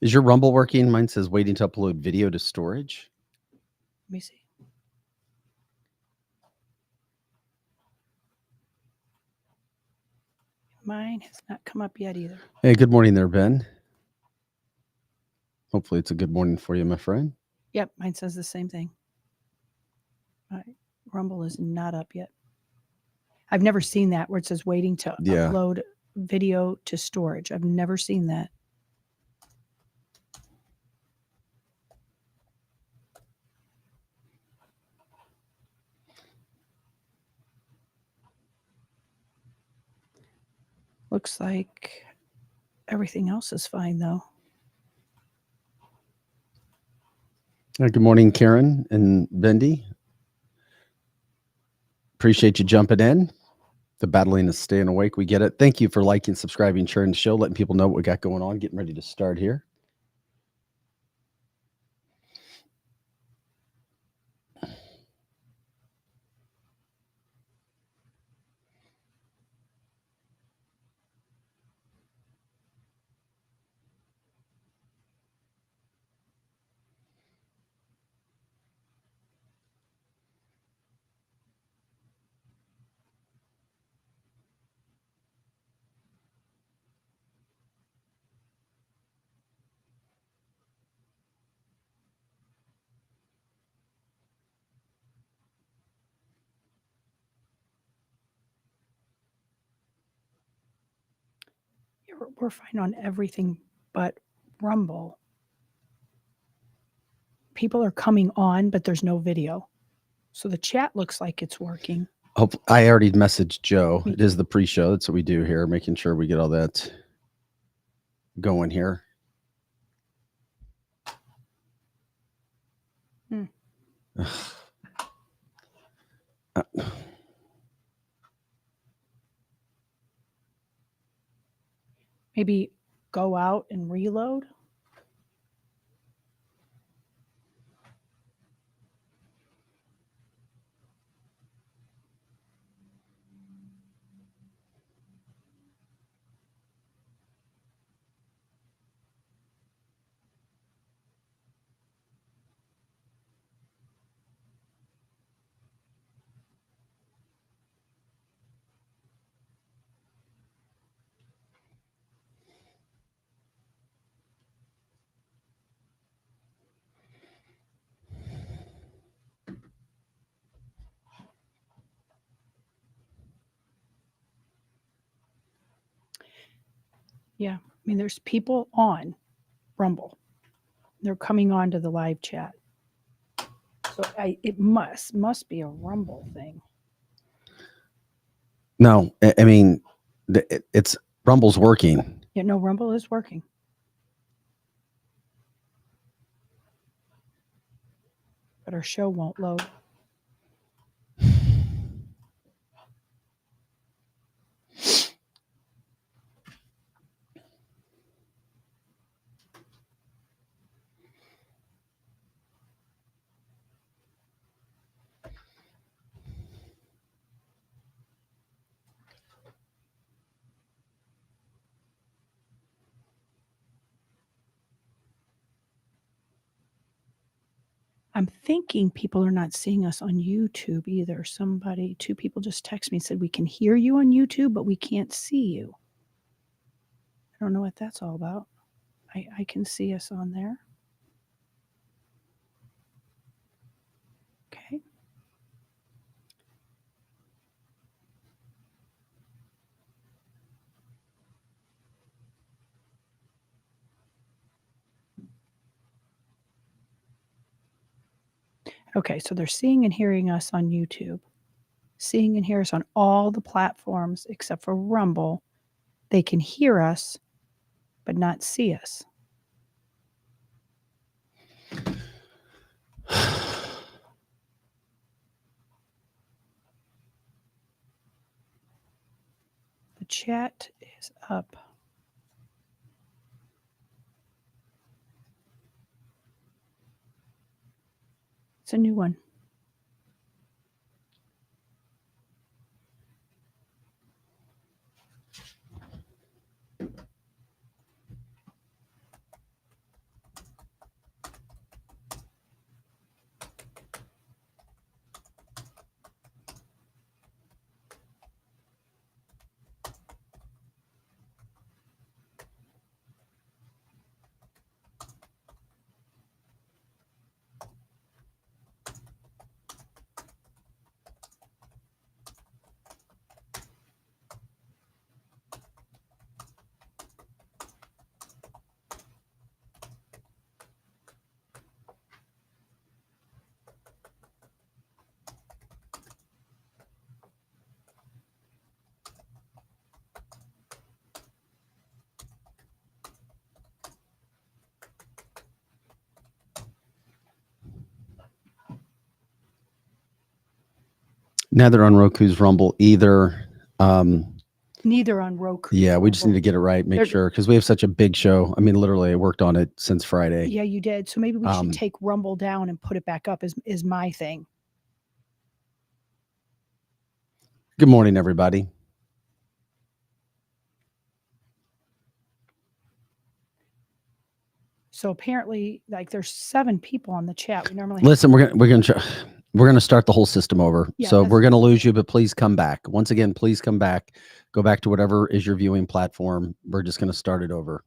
Is your Rumble working? Mine says waiting to upload video to storage. Let me see. Mine has not come up yet either. Hey, good morning there, Ben. Hopefully it's a good morning for you, my friend. Yep, mine says the same thing. Rumble is not up yet. I've never seen that where it says waiting to upload video to storage. I've never seen that. Looks like everything else is fine, though. Good morning, Karen and Bendy. Appreciate you jumping in. The battling is staying awake. We get it. Thank you for liking, subscribing, sharing the show, letting people know what we got going on. Getting ready to start here. We're fine on everything but Rumble. People are coming on, but there's no video. So the chat looks like it's working. I already messaged Joe. It is the pre-show. That's what we do here, making sure we get all that going here. Maybe go out and reload. Yeah, I mean, there's people on Rumble. They're coming on to the live chat. So it must be a Rumble thing. No, I mean, it's Rumble's working. Yeah, no, Rumble is working. But our show won't load. I'm thinking people are not seeing us on YouTube either. Two people just texted me and said, we can hear you on YouTube, but we can't see you. I don't know what that's all about. I can see us on there. Okay. Okay, so they're seeing and hearing us on YouTube, seeing and hear us on all the platforms except for Rumble. They can hear us, but not see us. The chat is up. It's a new one. Neither on Roku's Rumble either. Neither on Roku. Yeah, we just need to get it right, make sure, because we have such a big show. I mean, literally, I worked on it since Friday. Yeah, you did. So maybe we should take Rumble down and put it back up is my thing. Good morning, everybody. So apparently, like, there's 7 people on the chat. We normally listen. We're gonna start the whole system over. Yeah, so we're gonna lose you, but please come back. Once again, please come back. Go back to whatever is your viewing platform. We're just gonna start it over.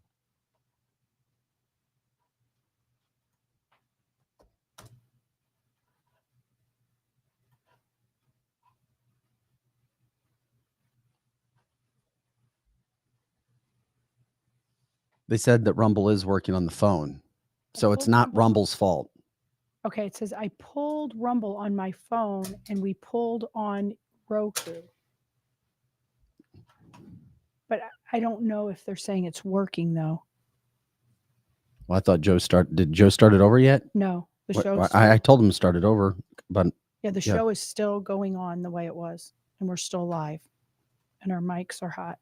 They said that Rumble is working on the phone, so it's not Rumble's fault. Okay, it says I pulled Rumble on my phone and we pulled on Roku. But I don't know if they're saying it's working though. Well, I thought did Joe start it over yet? No, the show. I told him to start it over, but yeah, the show is still going on the way it was, and we're still live, and our mics are hot.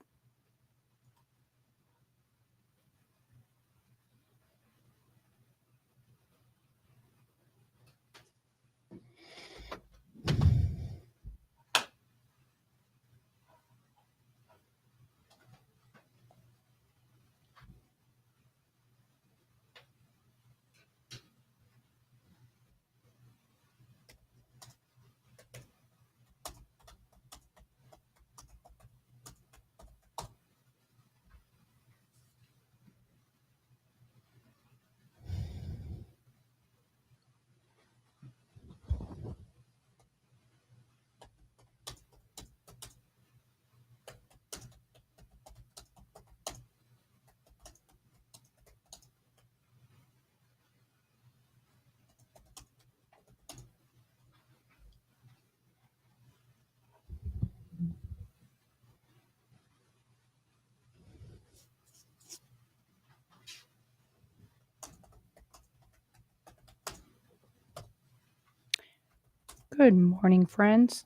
Good morning, friends.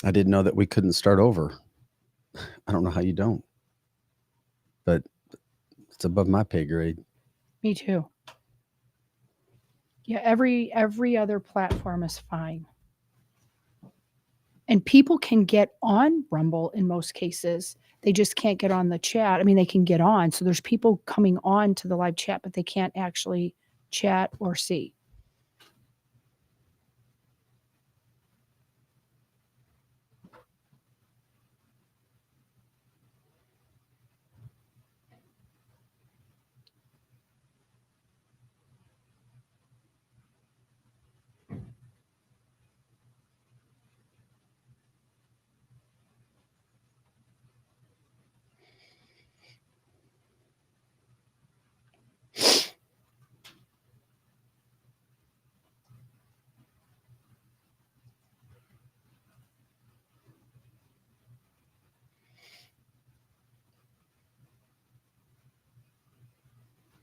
I didn't know that we couldn't start over. I don't know how you don't, but it's above my pay grade. Me too. Yeah, every other platform is fine. And people can get on Rumble in most cases. They just can't get on the chat. I mean, they can get on. So there's people coming on to the live chat, but they can't actually chat or see.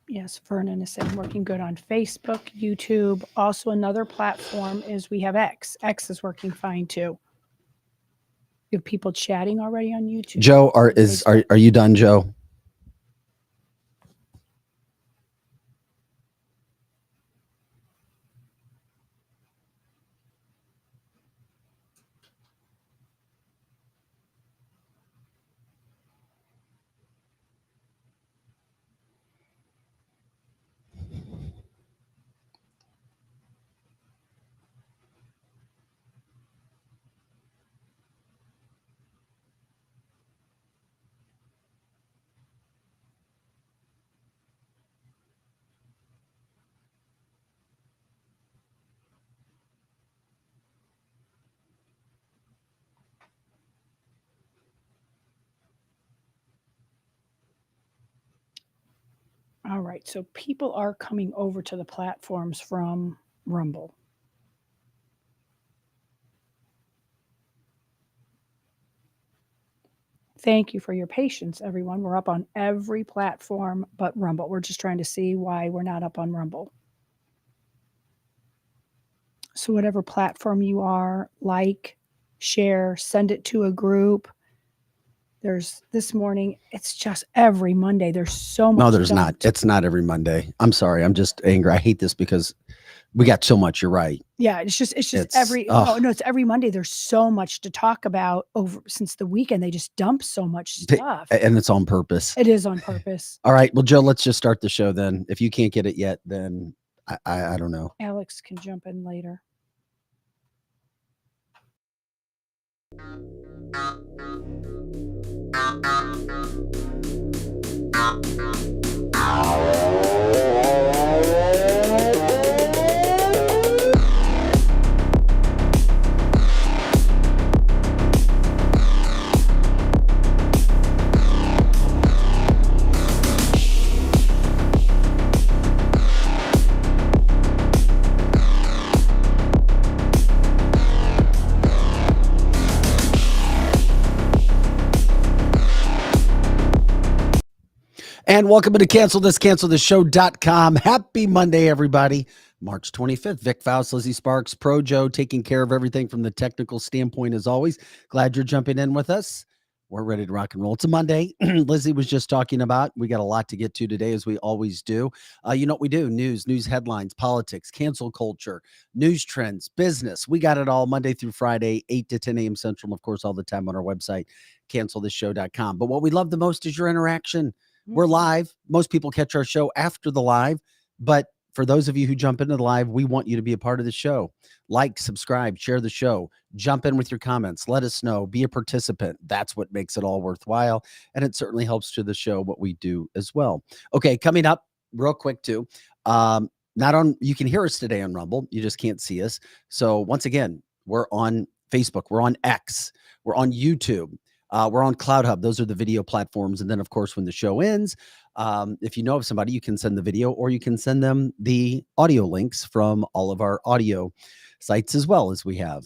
Yes, Vernon is saying working good on Facebook, YouTube. Also, another platform is we have X. X is working fine too. You have people chatting already on YouTube. Joe, are you done, Joe? All right. So people are coming over to the platforms from Rumble. Thank you for your patience, everyone. We're up on every platform but Rumble. We're just trying to see why we're not up on Rumble. So whatever platform you are, like, share, send it to a group. There's this morning, it's just every Monday. There's so much. No, there's not. dumped. It's not every Monday. I'm sorry. I'm just angry. I hate this because we got so much. You're right. Yeah, it's just It's- every ugh. no, it's every Monday. There's so much to talk about over since the weekend. They just dump so much stuff. And it's on purpose. It is on purpose. All right. Well, Joe, let's just start the show then. If you can't get it yet, then I don't know. Alex can jump in later. And welcome to cancelthisshow.com. Happy Monday, everybody. March 25th. Vic Faust, Lizzie Sparks, Pro Joe, taking care of everything from the technical standpoint as always. Glad you're jumping in with us. We're ready to rock and roll. It's a Monday. Lizzie was just talking about, we got a lot to get to today, as we always do. You know what we do? News headlines, politics, cancel culture, news trends, business. We got it all Monday through Friday, 8 to 10 a.m. Central. Of course, all the time on our website, cancelthisshow.com. But what we love the most is your interaction. We're live. Most people catch our show after the live, but for those of you who jump into the live, we want you to be a part of the show. Like, subscribe, share the show, jump in with your comments, let us know, be a participant. That's what makes it all worthwhile. And it certainly helps to the show, what we do as well. Okay, coming up real quick too. You can hear us today on Rumble. You just can't see us. So once again, we're on Facebook, we're on X, we're on YouTube. We're on Cloud Hub. Those are the video platforms. And then, of course, when the show ends, if you know of somebody, you can send the video or you can send them the audio links from all of our audio sites as well as we have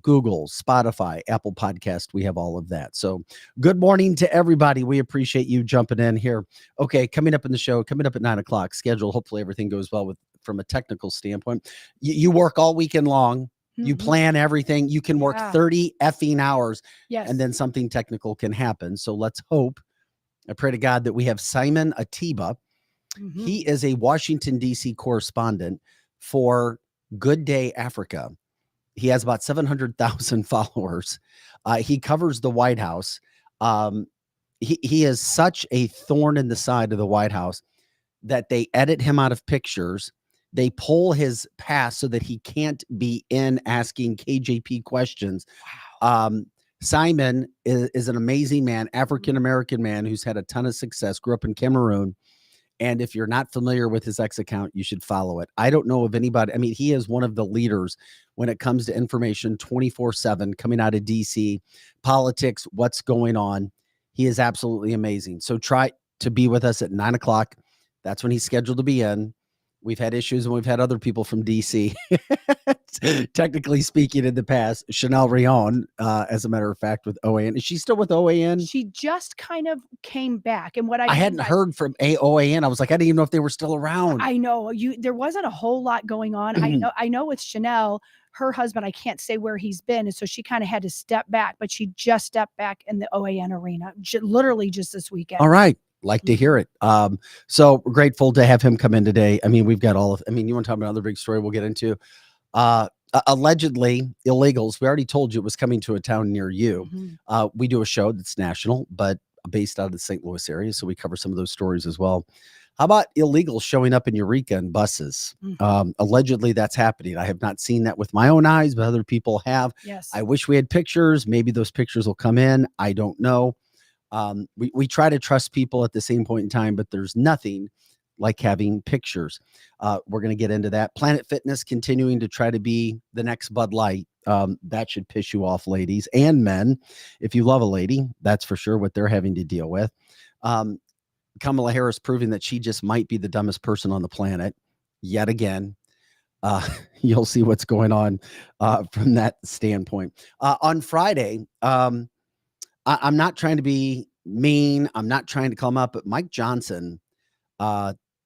Google, Spotify, Apple Podcast. We have all of that. So good morning to everybody. We appreciate you jumping in here. Okay, coming up in the show, coming up at 9 o'clock schedule. Hopefully everything goes well from a technical standpoint. You work all weekend long. You plan everything. You can work 30 effing hours, and then something technical can happen. So let's hope. I pray to God that we have Simon Ateba. He is a Washington, D.C. correspondent for Good Day Africa. He has about 700,000 followers. He covers the White House. He is such a thorn in the side of the White House that they edit him out of pictures. They pull his pass so that he can't be in asking KJP questions. Wow. Simon is an amazing man, African-American man who's had a ton of success, grew up in Cameroon. And if you're not familiar with his X account, you should follow it. I don't know of anybody. I mean, he is one of the leaders when it comes to information 24/7 coming out of DC, politics, what's going on. He is absolutely amazing. So try to be with us at 9 o'clock. That's when he's scheduled to be in. We've had issues and we've had other people from DC, technically speaking, in the past. Chanel Rion, as a matter of fact, with OAN. Is she still with OAN? She just kind of came back. And what I hadn't heard from OAN. I was like, I didn't even know if they were still around. I know there wasn't a whole lot going on. I know with Chanel, her husband, I can't say where he's been. And so she kind of had to step back, but she just stepped back in the OAN arena, literally just this weekend. All right. Like to hear it. So grateful to have him come in today. I mean, we've got you want to talk about another big story we'll get into. Allegedly illegals. We already told you it was coming to a town near you. We do a show that's national, but based out of the St. Louis area. So we cover some of those stories as well. How about illegals showing up in Eureka in buses? Allegedly that's happening. I have not seen that with my own eyes, but other people have. Yes. I wish we had pictures. Maybe those pictures will come in. I don't know. We try to trust people at the same point in time, but there's nothing like having pictures. We're going to get into that. Planet Fitness continuing to try to be the next Bud Light. That should piss you off, ladies and men. If you love a lady, that's for sure what they're having to deal with. Kamala Harris proving that she just might be the dumbest person on the planet yet again. You'll see what's going on from that standpoint. On Friday, I'm not trying to be mean. I'm not trying to call him up, but Mike Johnson,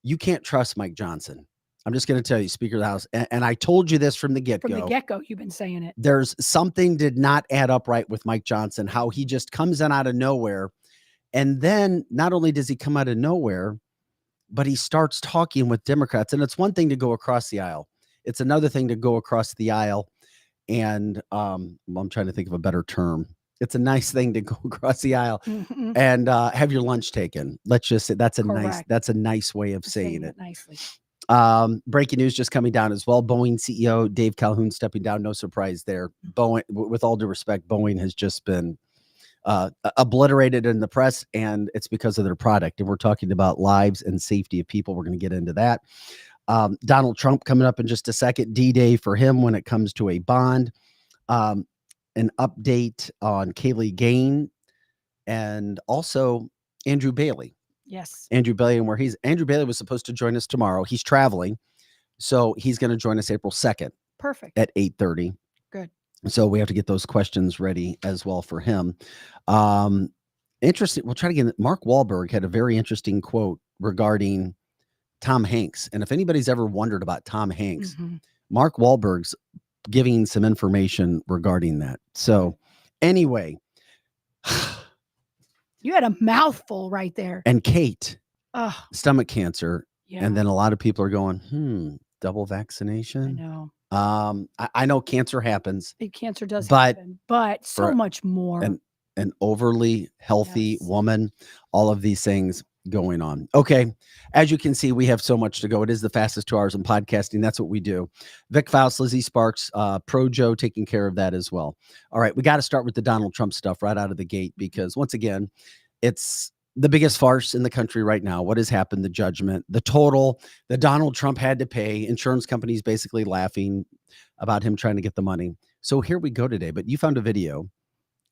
you can't trust Mike Johnson. I'm just going to tell you, Speaker of the House, and I told you this from the get-go. From the get-go, you've been saying it. There's something did not add up right with Mike Johnson, how he just comes in out of nowhere. And then not only does he come out of nowhere, but he starts talking with Democrats. And it's one thing to go across the aisle. It's another thing to go across the aisle. And I'm trying to think of a better term. It's a nice thing to go across the aisle and have your lunch taken. Let's just say that's a nice way of saying it nicely. Breaking news just coming down as well. Boeing CEO Dave Calhoun stepping down. No surprise there. Boeing, with all due respect, Boeing has just been obliterated in the press, and it's because of their product. And we're talking about lives and safety of people. We're going to get into that. Donald Trump coming up in just a second. D-Day for him when it comes to a bond. An update on Kaylee Gain and also Andrew Bailey. Yes. Andrew Bailey and Andrew Bailey was supposed to join us tomorrow. He's traveling. So he's going to join us April 2nd. Perfect. At 8:30. Good. So we have to get those questions ready as well for him. Interesting. We'll try to get Mark Wahlberg had a very interesting quote regarding Tom Hanks. And if anybody's ever wondered about Tom Hanks, Mark Wahlberg's giving some information regarding that. So anyway, you had a mouthful right there. And Kate, stomach cancer. Yeah. And then a lot of people are going, double vaccination. I know. I know cancer happens. Cancer does happen, but so much more. An overly healthy woman, all of these things going on. Okay. As you can see, we have so much to go. It is the fastest 2 hours in podcasting. That's what we do. Vic Faust, Lizzie Sparks, Pro Joe taking care of that as well. All right. We got to start with the Donald Trump stuff right out of the gate, because once again, it's the biggest farce in the country right now. What has happened, the judgment, the total that Donald Trump had to pay, insurance companies basically laughing about him trying to get the money. So here we go today, but you found a video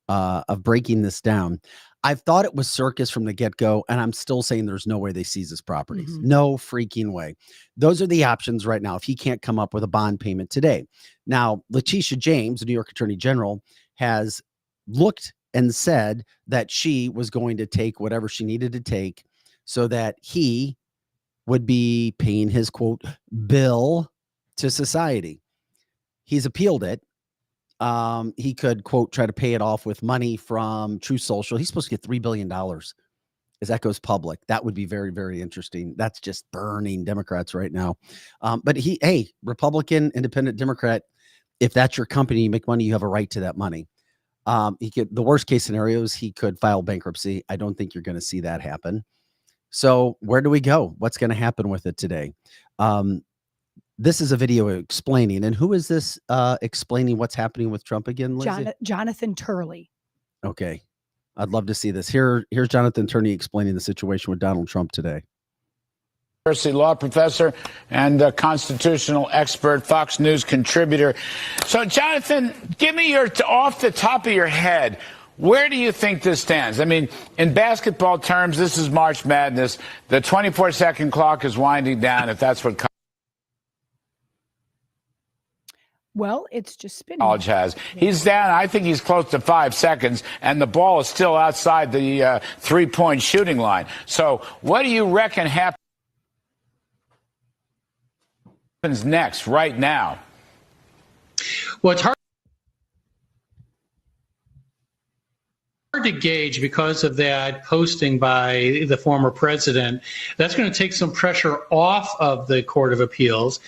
of breaking this down. I've thought it was circus from the get-go, and I'm still saying there's no way they seize his properties. No freaking way. Those are the options right now if he can't come up with a bond payment today. Now, Letitia James, the New York Attorney General, has looked and said that she was going to take whatever she needed to take so that he would be paying his, quote, bill to society. He's appealed it. He could, quote, try to pay it off with money from True Social. He's supposed to get $3 billion as that goes public. That would be very, very interesting. That's just burning Democrats right now. But Republican, independent Democrat, if that's your company, you make money, you have a right to that money. The worst case scenario is he could file bankruptcy. I don't think you're going to see that happen. So where do we go? What's going to happen with it today? This is a video explaining. And who is this explaining what's happening with Trump again, Lizzie? Jonathan Turley. Okay. I'd love to see this. Here's Jonathan Turley explaining the situation with Donald Trump today. University law professor and constitutional expert, Fox News contributor. So, Jonathan, give me off the top of your head, where do you think this stands? I mean, in basketball terms, this is March Madness. The 24-second clock is winding down, if that's what Well, it's just spinning. College has. He's down. I think he's close to 5 seconds, and the ball is still outside the three-point shooting line. So what do you reckon happens next, right now? Well, it's hard to gauge because of that posting by the former president. That's going to take some pressure off of the Court of Appeals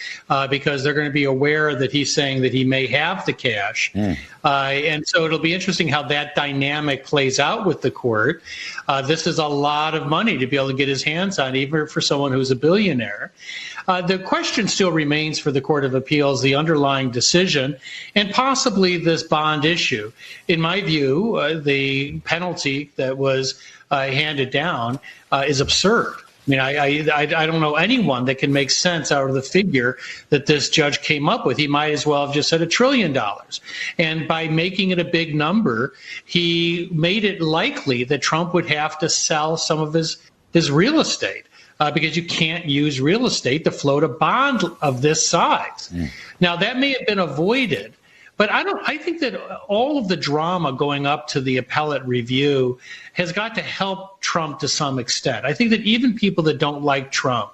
because they're going to be aware that he's saying that he may have the cash. And so it'll be interesting how that dynamic plays out with the court. This is a lot of money to be able to get his hands on, even for someone who's a billionaire. The question still remains for the Court of Appeals, the underlying decision, and possibly this bond issue. In my view, the penalty that was handed down is absurd. I mean, I don't know anyone that can make sense out of the figure that this judge came up with. He might as well have just said $1 trillion. And by making it a big number, he made it likely that Trump would have to sell some of his is real estate. Because you can't use real estate to float a bond of this size. Now, that may have been avoided, but I think that all of the drama going up to the appellate review has got to help Trump to some extent. I think that even people that don't like Trump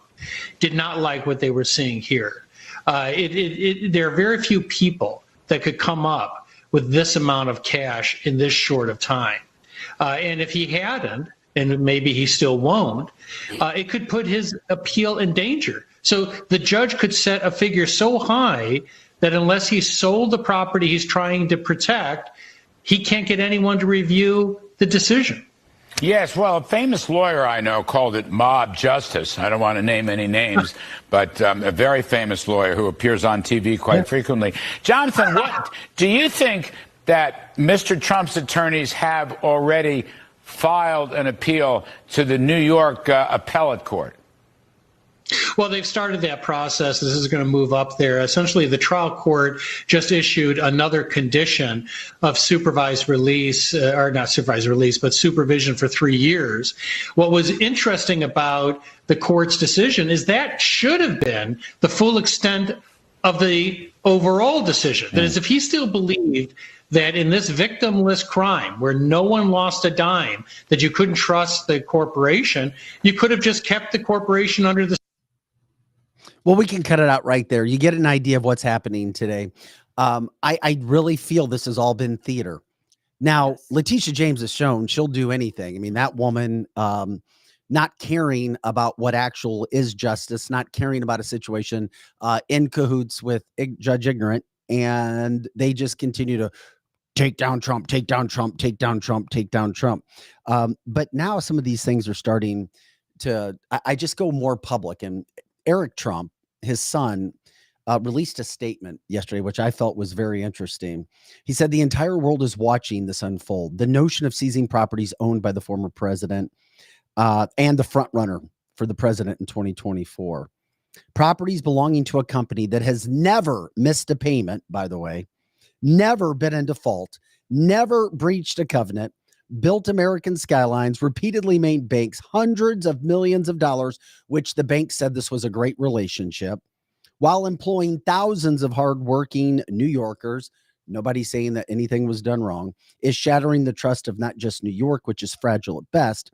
did not like what they were seeing here. There are very few people that could come up with this amount of cash in this short of time. And if he hadn't, and maybe he still won't, it could put his appeal in danger. So the judge could set a figure so high that unless he sold the property he's trying to protect, he can't get anyone to review the decision. Yes, well, a famous lawyer I know called it mob justice. I don't want to name any names, but a very famous lawyer who appears on TV quite frequently. Jonathan, what do you think that Mr. Trump's attorneys have already filed an appeal to the New York appellate court? Well, they've started that process. This is going to move up there. Essentially, the trial court just issued another condition of supervised release, or not supervised release, but supervision for 3 years. What was interesting about the court's decision is that should have been the full extent of the overall decision. That is, if he still believed that in this victimless crime where no one lost a dime, that you couldn't trust the corporation, you could have just kept the corporation under the. Well, we can cut it out right there. You get an idea of what's happening today. I really feel this has all been theater. Now, yes. Letitia James has shown she'll do anything. I mean, that woman, not caring about what actual is justice, not caring about a situation, in cahoots with Judge Ignorant, and they just continue to take down Trump, take down Trump, take down Trump, take down Trump. But now some of these things are starting to, I just go more public. And Eric Trump, his son, released a statement yesterday, which I felt was very interesting. He said, the entire world is watching this unfold. The notion of seizing properties owned by the former president and the front runner for the president in 2024. Properties belonging to a company that has never missed a payment, by the way, never been in default, never breached a covenant, built American skylines, repeatedly made banks hundreds of millions of dollars, which the bank said this was a great relationship, while employing thousands of hardworking New Yorkers. Nobody saying that anything was done wrong, is shattering the trust of not just New York, which is fragile at best,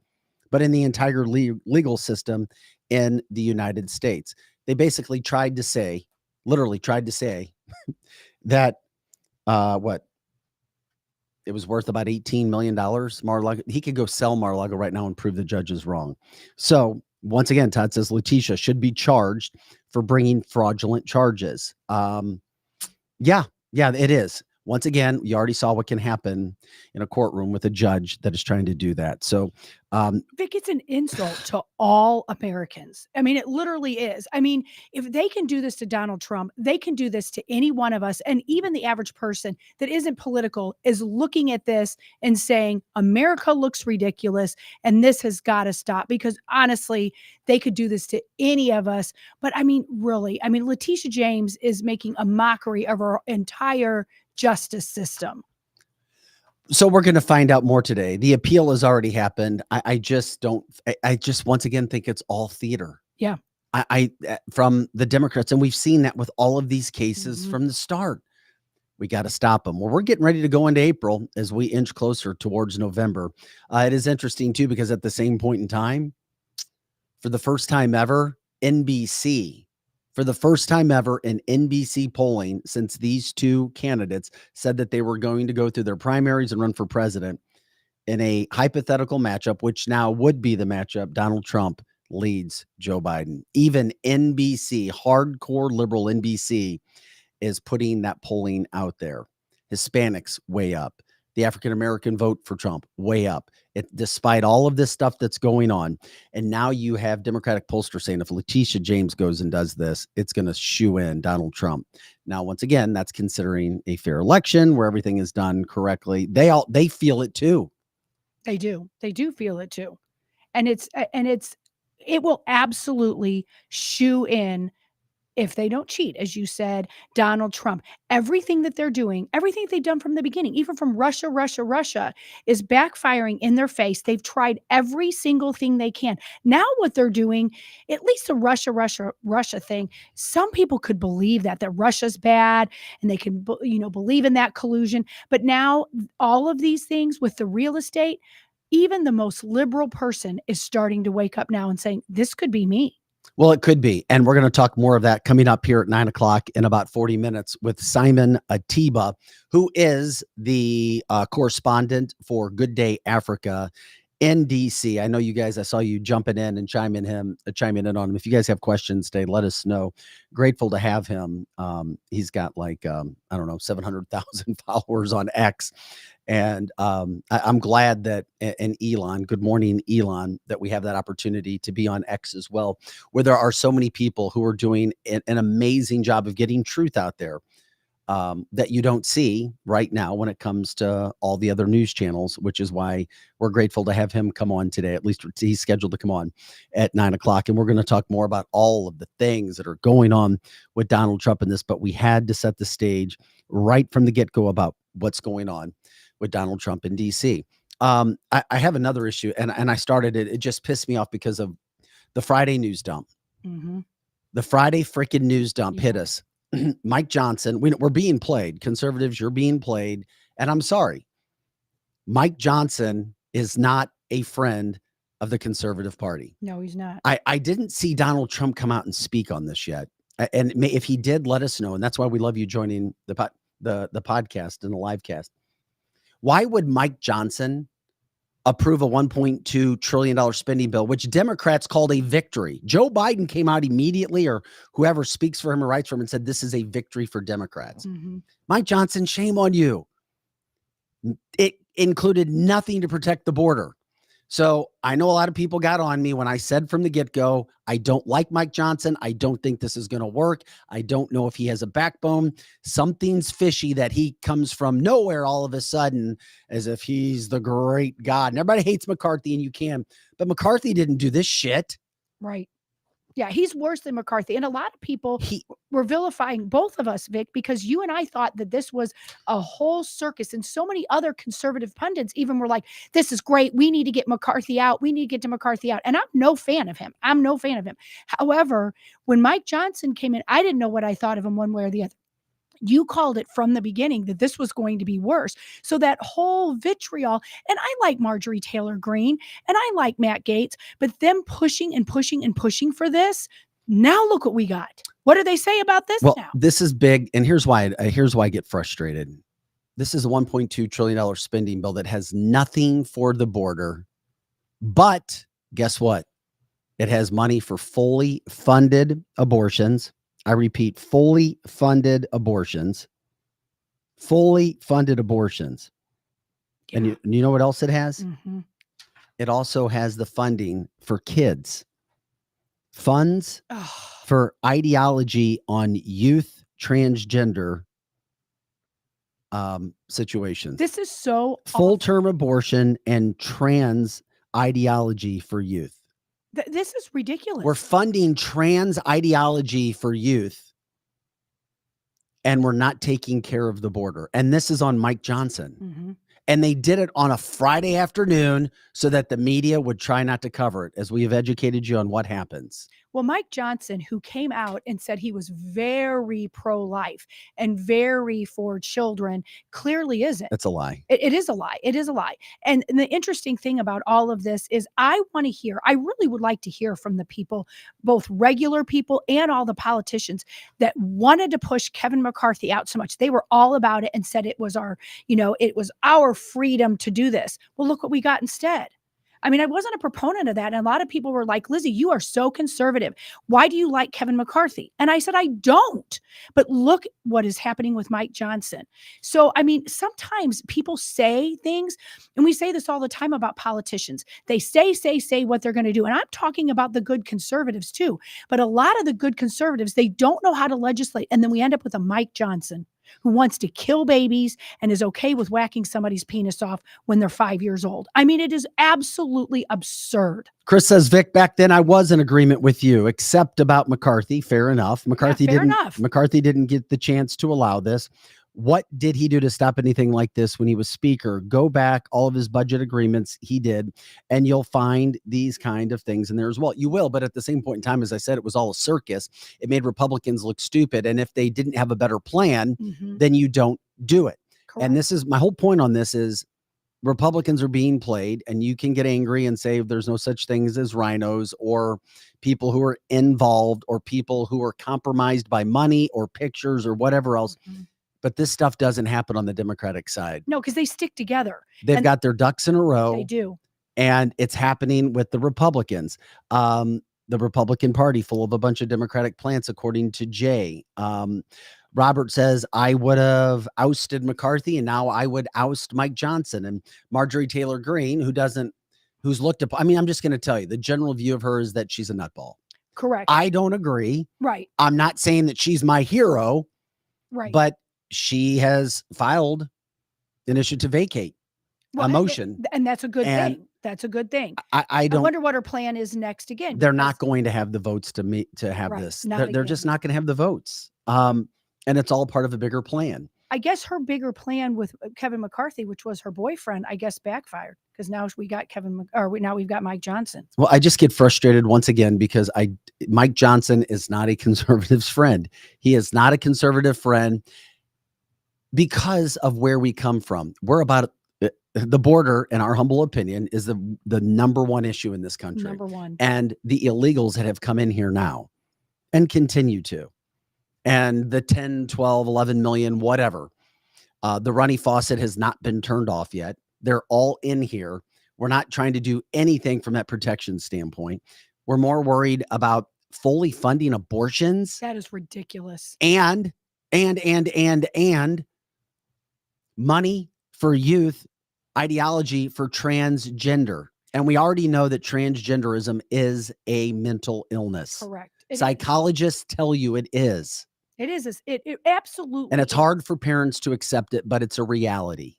but in the entire legal system in the United States. They basically tried to say, literally tried to say that it was worth about $18 million. Mar-a-Lago, he could go sell Mar-a-Lago right now and prove the judge is wrong. So once again, Todd says Letitia should be charged for bringing fraudulent charges. Yeah, it is. Once again, you already saw what can happen in a courtroom with a judge that is trying to do that. So, Vic, it's an insult to all Americans. I mean, it literally is. I mean, if they can do this to Donald Trump, they can do this to any one of us. And even the average person that isn't political is looking at this and saying, America looks ridiculous and this has got to stop, because honestly, they could do this to any of us. But I mean, really, I mean, Letitia James is making a mockery of our entire justice system. So we're going to find out more today. The appeal has already happened. I just once again think it's all theater. Yeah. I from the Democrats, and we've seen that with all of these cases from the start. We got to stop them. Well, we're getting ready to go into April as we inch closer towards November. It is interesting too, because at the same point in time, for the first time ever, NBC, for the first time ever in NBC polling since these two candidates said that they were going to go through their primaries and run for president in a hypothetical matchup, which now would be the matchup, Donald Trump leads Joe Biden. Even NBC, hardcore liberal NBC, is putting that polling out there. Hispanics way up. The African-American vote for Trump way up. Despite all of this stuff that's going on. And now you have Democratic pollsters saying if Letitia James goes and does this, it's going to shoo in Donald Trump. Now, once again, that's considering a fair election where everything is done correctly. They feel it too. They do. They do feel it too. And it will absolutely shoo in if they don't cheat, as you said, Donald Trump, everything that they're doing, everything they've done from the beginning, even from Russia, is backfiring in their face. They've tried every single thing they can. Now what they're doing, at least the Russia thing, some people could believe that Russia's bad and they can, believe in that collusion. But now all of these things with the real estate, even the most liberal person is starting to wake up now and saying, this could be me. Well, it could be. And we're going to talk more of that coming up here at 9 o'clock in about 40 minutes with Simon Ateba, who is the correspondent for Good Day Africa in DC. I know you guys, I saw you jumping in and chiming in on him. If you guys have questions today, let us know. Grateful to have him. He's got like, 700,000 followers on X. And I'm glad that, and Elon, good morning, Elon, that we have that opportunity to be on X as well, where there are so many people who are doing an amazing job of getting truth out there that you don't see right now when it comes to all the other news channels, which is why we're grateful to have him come on today. At least he's scheduled to come on at 9 o'clock. And we're going to talk more about all of the things that are going on with Donald Trump in this, but we had to set the stage right from the get-go about what's going on with Donald Trump in DC. I have another issue, and I started it. It just pissed me off because of the Friday news dump. Mm-hmm. The Friday freaking news dump hit us. Mike Johnson, we're being played. Conservatives, you're being played. And I'm sorry. Mike Johnson is not a friend of the Conservative Party. No, he's not. I didn't see Donald Trump come out and speak on this yet. And if he did, let us know. And that's why we love you joining the podcast and the live cast. Why would Mike Johnson approve a $1.2 trillion spending bill, which Democrats called a victory? Joe Biden came out immediately, or whoever speaks for him or writes for him, and said this is a victory for Democrats. Mm-hmm. Mike Johnson, shame on you. It included nothing to protect the border. So I know a lot of people got on me when I said from the get-go, I don't like Mike Johnson. I don't think this is going to work. I don't know if he has a backbone. Something's fishy that he comes from nowhere all of a sudden as if he's the great God. And everybody hates McCarthy, and you can. But McCarthy didn't do this shit. Right. Yeah, he's worse than McCarthy. And a lot of people were vilifying both of us, Vic, because you and I thought that this was a whole circus. And so many other conservative pundits even were like, this is great. We need to get McCarthy out. We need to get to McCarthy out. And I'm no fan of him. However, when Mike Johnson came in, I didn't know what I thought of him one way or the other. You called it from the beginning that this was going to be worse. So that whole vitriol, and I like Marjorie Taylor Greene and I like Matt Gaetz, but them pushing and pushing and pushing for this, now look what we got. What do they say about this now? This is big, and here's why I get frustrated. This is a $1.2 trillion spending bill that has nothing for the border, but guess what? It has money for fully funded abortions. I repeat, fully funded abortions. Fully funded abortions. Yeah. And you know what else it has? Mm-hmm. It also has the funding for kids. Funds for ideology on youth transgender situations. This is so full-term abortion and trans ideology for youth. This is ridiculous. We're funding trans ideology for youth, and we're not taking care of the border. And this is on Mike Johnson. Mm-hmm. And they did it on a Friday afternoon so that the media would try not to cover it, as we have educated you on what happens. Well, Mike Johnson, who came out and said he was very pro-life and very for children, clearly isn't. That's a lie. It is a lie. It is a lie. And the interesting thing about all of this is I really would like to hear from the people, both regular people and all the politicians that wanted to push Kevin McCarthy out so much. They were all about it and said it was our freedom to do this. Well, look what we got instead. I mean, I wasn't a proponent of that. And a lot of people were like, Lizzie, you are so conservative. Why do you like Kevin McCarthy? And I said, I don't. But look what is happening with Mike Johnson. So, I mean, sometimes people say things, and we say this all the time about politicians. They say what they're going to do. And I'm talking about the good conservatives too. But a lot of the good conservatives, they don't know how to legislate. And then we end up with a Mike Johnson who wants to kill babies and is okay with whacking somebody's penis off when they're 5 years old. I mean, it is absolutely absurd. Chris says, Vic, back then I was in agreement with you, except about McCarthy. Fair enough. McCarthy didn't get the chance to allow this. What did he do to stop anything like this when he was speaker? Go back, all of his budget agreements he did, and you'll find these kind of things in there as well. You will, but at the same point in time, as I said, it was all a circus. It made Republicans look stupid. And if they didn't have a better plan, then you don't do it. Correct. And this is my whole point on this is Republicans are being played, and you can get angry and say there's no such things as rhinos or people who are involved or people who are compromised by money or pictures or whatever else. But this stuff doesn't happen on the Democratic side. No, because they stick together. They've got their ducks in a row. They do. And it's happening with the Republicans. The Republican Party full of a bunch of Democratic plants, according to Jay. Robert says, I would have ousted McCarthy and now I would oust Mike Johnson. And Marjorie Taylor Greene, who's looked up. I mean, I'm just going to tell you, the general view of her is that she's a nutball. Correct. I don't agree. Right. I'm not saying that she's my hero. Right. But she has filed an issue to vacate a motion. And that's a good thing. That's a good thing. I wonder what her plan is next again. They're not going to have the votes to have this. They're just not going to have the votes. And it's all part of a bigger plan. I guess her bigger plan with Kevin McCarthy, which was her boyfriend, I guess backfired because now we got now we've got Mike Johnson. Well, I just get frustrated once again because Mike Johnson is not a conservative's friend. He is not a conservative friend. Because of where we come from. We're about the border, in our humble opinion, is the number one issue in this country. Number one. And the illegals that have come in here now and continue to. And the 10, 12, 11 million, whatever. The runny faucet has not been turned off yet. They're all in here. We're not trying to do anything from that protection standpoint. We're more worried about fully funding abortions. That is ridiculous. And money for youth, ideology for transgender. And we already know that transgenderism is a mental illness. Correct. Psychologists tell you it is. It is. It absolutely. And it's hard for parents to accept it, but it's a reality.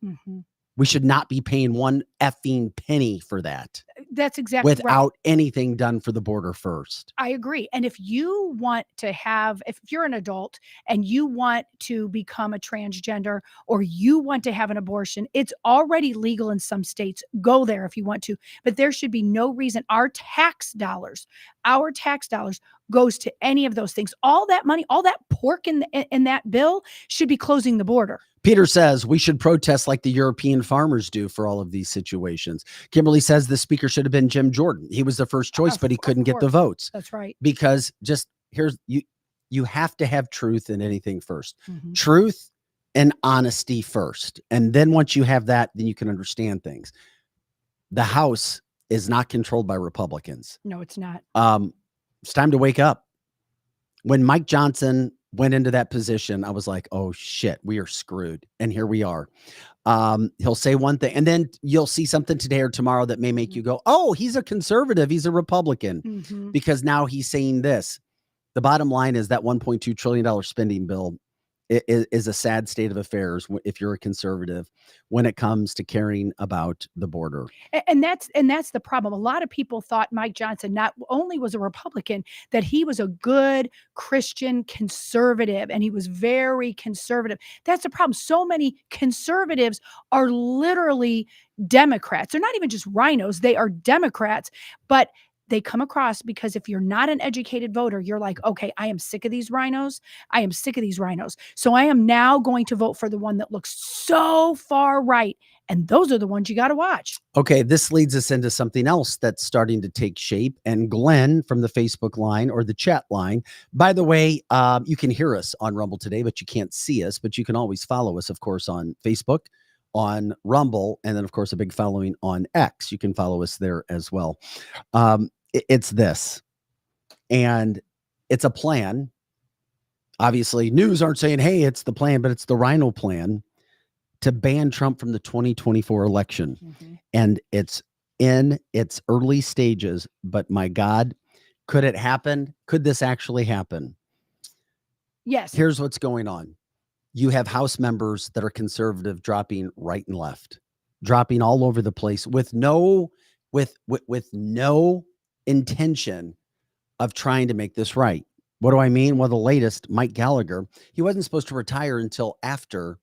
We should not be paying one effing penny for that. That's exactly without anything done for the border first. I agree. And if you want to if you're an adult and you want to become a transgender or you want to have an abortion, it's already legal in some states. Go there if you want to. But there should be no reason our tax dollars goes to any of those things. All that money, all that pork in that bill should be closing the border. Peter says we should protest like the European farmers do for all of these situations. Kimberly says the speaker should have been Jim Jordan. He was the first choice, but he couldn't get the votes. That's right. Because you have to have truth in anything first. Truth and honesty first. And then once you have that, then you can understand things. The House is not controlled by Republicans. No, it's not. It's time to wake up. When Mike Johnson went into that position, I was like, oh shit, we are screwed. And here we are. He'll say one thing and then you'll see something today or tomorrow that may make you go, oh, he's a conservative. He's a Republican because now he's saying this. The bottom line is that $1.2 trillion spending bill is a sad state of affairs if you're a conservative when it comes to caring about the border. And that's the problem. A lot of people thought Mike Johnson not only was a Republican, that he was a good Christian conservative, and he was very conservative. That's the problem. So many conservatives are literally Democrats. They're not even just rhinos. They are Democrats, but they come across because if you're not an educated voter, you're like, okay, I am sick of these rhinos. I am sick of these rhinos. So I am now going to vote for the one that looks so far right. And those are the ones you got to watch. Okay, this leads us into something else that's starting to take shape. And Glenn from the Facebook line or the chat line, by the way, you can hear us on Rumble today, but you can't see us. But you can always follow us, of course, on Facebook, on Rumble, and then, of course, a big following on X. You can follow us there as well. It's this, and it's a plan. Obviously, news aren't saying, hey, it's the plan, but it's the Rhino plan to ban Trump from the 2024 election. And it's in its early stages, but my God, could it happen? Could this actually happen? Yes. Here's what's going on. you have House members that are conservative dropping right and left, dropping all over the place with no intention of trying to make this right. What do I mean? Well, the latest, Mike Gallagher, he wasn't supposed to retire until after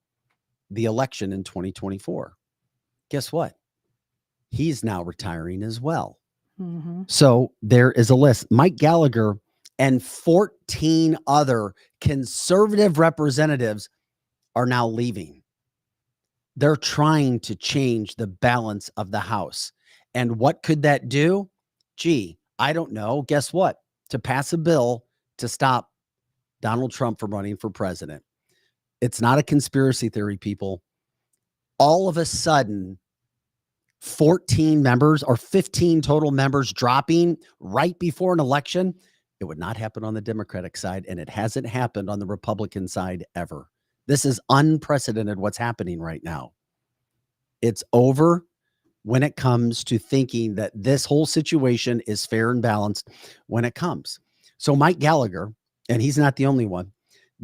the election in 2024. Guess what? He's now retiring as well. Mm-hmm. So there is a list. Mike Gallagher and 14 other conservative representatives are now leaving. They're trying to change the balance of the House. And what could that do? Gee, I don't know. Guess what? To pass a bill to stop Donald Trump from running for president. It's not a conspiracy theory, people. All of a sudden, 14 members or 15 total members dropping right before an election. It would not happen on the Democratic side, and it hasn't happened on the Republican side ever. This is unprecedented what's happening right now. It's over when it comes to thinking that this whole situation is fair and balanced when it comes. So Mike Gallagher, and he's not the only one,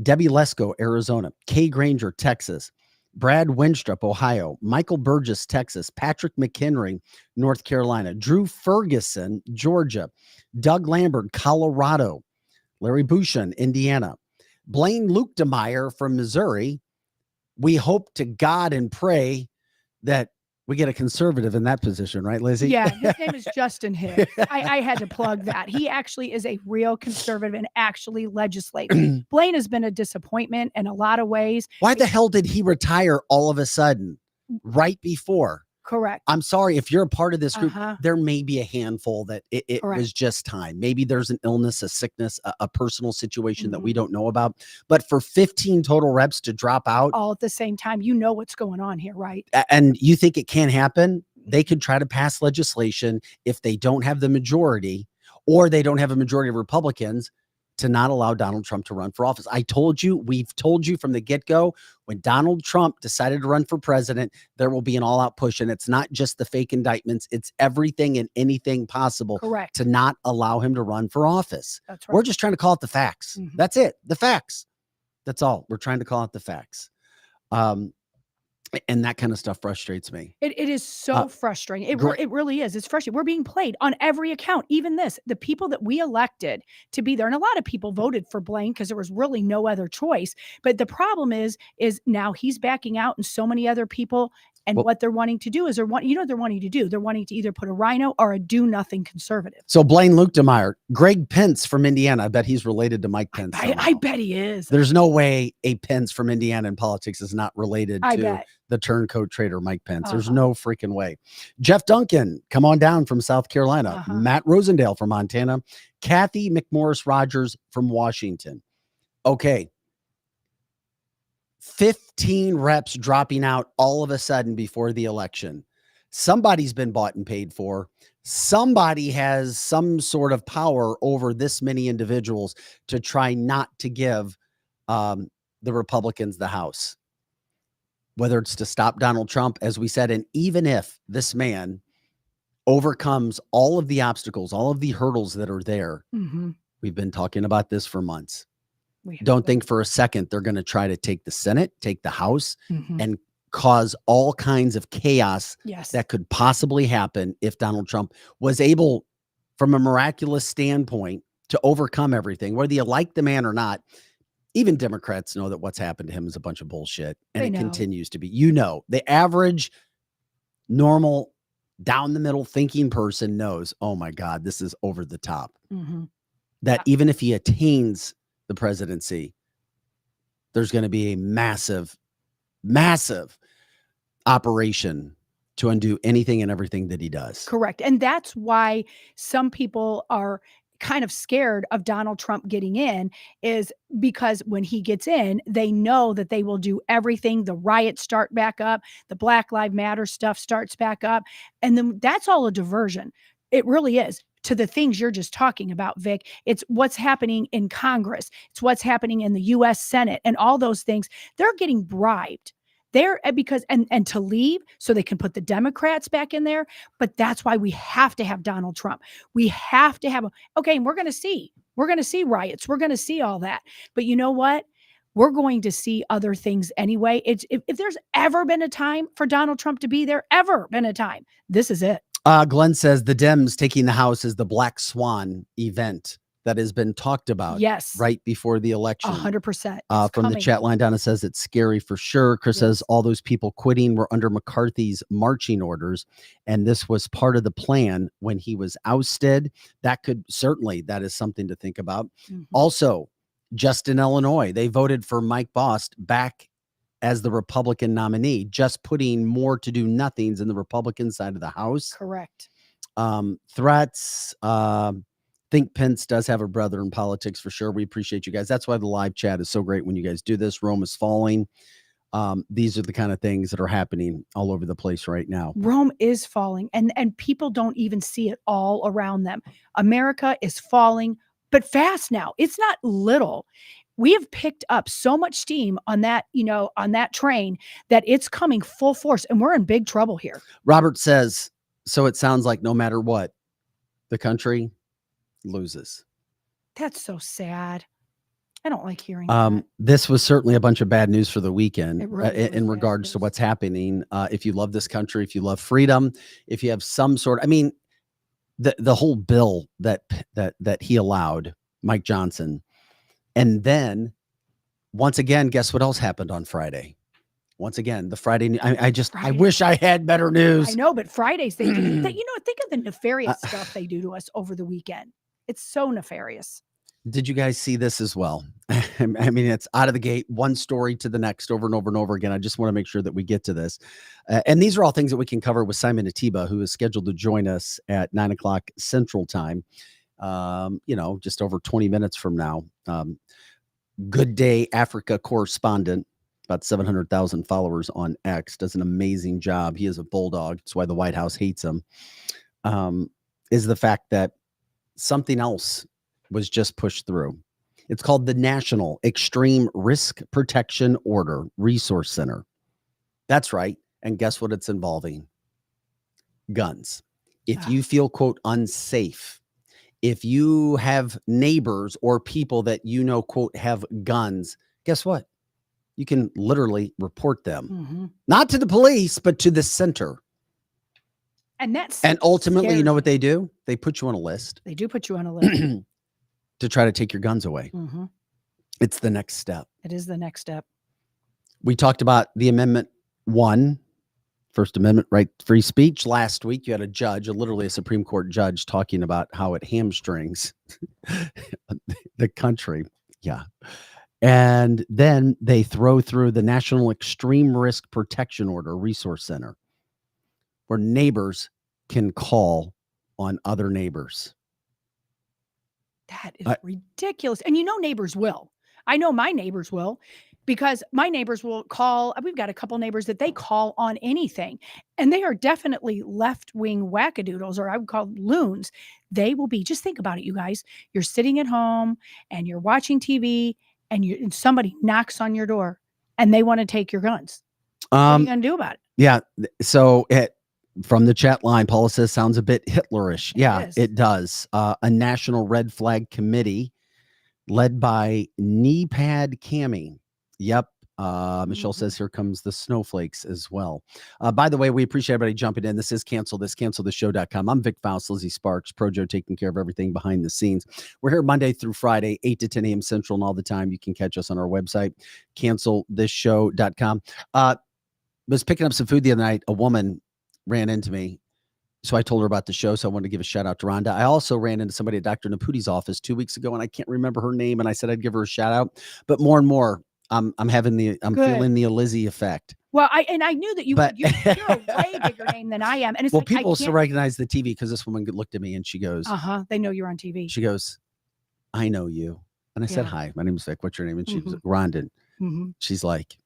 Debbie Lesko, Arizona, Kay Granger, Texas, Brad Winstrup, Ohio, Michael Burgess, Texas, Patrick McHenry, North Carolina, Drew Ferguson, Georgia, Doug Lambert, Colorado, Larry Bushin, Indiana, Blaine Lukedemeyer from Missouri. We hope to God and pray that we get a conservative in that position, right, Lizzie? Yeah, his name is Justin Hicks. I had to plug that. He actually is a real conservative and actually legislates. Blaine has been a disappointment in a lot of ways. Why the hell did he retire all of a sudden right before? Correct. I'm sorry, if you're a part of this group, there may be a handful that it was just time. Maybe there's an illness, a sickness, a personal situation that we don't know about. But for 15 total reps to drop out all at the same time, you know what's going on here, right? And you think it can't happen? They could try to pass legislation if they don't have the majority, or they don't have a majority of Republicans, to not allow Donald Trump to run for office. We've told you from the get-go, when Donald Trump decided to run for president, there will be an all-out push. And it's not just the fake indictments, it's everything and anything possible to not allow him to run for office. That's right. We're just trying to call it the facts. That's it. The facts. That's all. We're trying to call it the facts. And that kind of stuff frustrates me. It is so frustrating. It really is. It's frustrating. We're being played on every account. Even this, the people that we elected to be there, and a lot of people voted for Blaine because there was really no other choice. But the problem is now he's backing out, and so many other people. And what they're wanting to do is they're wanting to do. They're wanting to either put a rhino or a do nothing conservative. So Blaine Lukedemeyer, Greg Pence from Indiana. I bet he's related to Mike Pence. I bet he is. There's no way a Pence from Indiana in politics is not related to the turncoat trader Mike Pence. There's no freaking way. Jeff Duncan, come on down from South Carolina. Matt Rosendale from Montana. Kathy McMorris Rogers from Washington. Okay. 15 reps dropping out all of a sudden before the election. Somebody's been bought and paid for. Somebody has some sort of power over this many individuals to try not to give the Republicans the House. Whether it's to stop Donald Trump, as we said, and even if this man overcomes all of the obstacles, all of the hurdles that are there, we've been talking about this for months. Don't think for a second they're going to try to take the Senate, take the House, and cause all kinds of chaos that could possibly happen if Donald Trump was able, from a miraculous standpoint, to overcome everything. Whether you like the man or not, even Democrats know that what's happened to him is a bunch of bullshit, and it continues to be. The average, normal, down the middle thinking person knows, oh my God, this is over the top. That even if he attains the presidency, there's going to be a massive operation to undo anything and everything that he does. Correct. And that's why some people are kind of scared of Donald Trump getting in, is because when he gets in, they know that they will do everything. The riots start back up. The Black Lives Matter stuff starts back up. And then that's all a diversion. It really is. To the things you're just talking about, Vic. It's what's happening in Congress. It's what's happening in the U.S. Senate and all those things. They're getting bribed. They're because and to leave so they can put the Democrats back in there. But that's why we have to have Donald Trump. We have to have and we're going to see riots. We're going to see all that. But you know what? we're going to see other things anyway. It's if there's ever been a time for Donald Trump to be there, ever been a time, this is it. Glenn says the Dems taking the House is the Black Swan event that has been talked about. Yes. Right before the election. 100%. From the chat line, Donna says it's scary for sure. Chris says all those people quitting were under McCarthy's marching orders, and this was part of the plan when he was ousted. That is something to think about. Also, just in Illinois, they voted for Mike Bost back as the Republican nominee, just putting more to do nothings in the Republican side of the House. Correct. Threats. Think Pence does have a brother in politics for sure. We appreciate you guys. That's why the live chat is so great when you guys do this. Rome is falling. These are the kind of things that are happening all over the place right now. Rome is falling, and people don't even see it all around them. America is falling, but fast now. It's not little. We have picked up so much steam on that, on that train that it's coming full force, and we're in big trouble here. Robert says, so it sounds like no matter what, the country loses. That's so sad. I don't like hearing that. This was certainly a bunch of bad news for the weekend in regards to news. what's happening. If you love this country, if you love freedom, if you have some sort, the whole bill that he allowed, Mike Johnson, and then once again, guess what else happened on Friday? Once again, the Friday. I wish I had better news. I know, but Fridays they do that. Think of the nefarious stuff they do to us over the weekend. It's so nefarious. Did you guys see this as well? It's out of the gate, one story to the next, over and over and over again. I just want to make sure that we get to this. And these are all things that we can cover with Simon Ateba, who is scheduled to join us at 9:00 Central Time. Just over 20 minutes from now. Good Day Africa correspondent, about 700,000 followers on X, does an amazing job. He is a bulldog. That's why the White House hates him. Is the fact that something else was just pushed through. It's called the National Extreme Risk Protection Order Resource Center. That's right. And guess what it's involving? Guns. If you feel, quote, unsafe, if you have neighbors or people that quote, have guns, guess what? You can literally report them. Not to the police, but to the center. And ultimately, scary. You know what they do? They put you on a list. They do put you on a list. To try to take your guns away. It's the next step. It is the next step. We talked about the Amendment 1, First Amendment, right? Free speech. Last week, you had a judge, literally a Supreme Court judge, talking about how it hamstrings the country. Yeah. And then they throw through the National Extreme Risk Protection Order Resource Center, where neighbors can call on other neighbors. That is ridiculous. And neighbors will. I know my neighbors will, because my neighbors will call. We've got a couple neighbors that they call on anything. And they are definitely left-wing wackadoodles, or I would call loons. They will be, just think about it, you guys. You're sitting at home and you're watching TV and somebody knocks on your door and they want to take your guns. What are you going to do about it? Yeah. So from the chat line, Paula says, sounds a bit Hitlerish. Yeah, it does. A national red flag committee led by knee pad Cammie. Yep. Michelle says, here comes the snowflakes as well. By the way, we appreciate everybody jumping in. This is cancelthisshow.com. I'm Vic Faust, Lizzie Sparks, Projo, taking care of everything behind the scenes. We're here Monday through Friday, 8 to 10 a.m. Central, and all the time. You can catch us on our website, cancelthisshow.com. Was picking up some food the other night. A woman ran into me. So I told her about the show. So I wanted to give a shout out to Rhonda. I also ran into somebody at Dr. Naputi's office 2 weeks ago, and I can't remember her name. And I said I'd give her a shout out. But more and more, I'm feeling the Lizzie effect. Well, I knew that you're a way bigger name than I am. And it's people still recognize the TV, because this woman looked at me and she goes, they know you're on TV. She goes, I know you. And I said, hi, my name is Vic. What's your name? And she was Rhonda. She's like,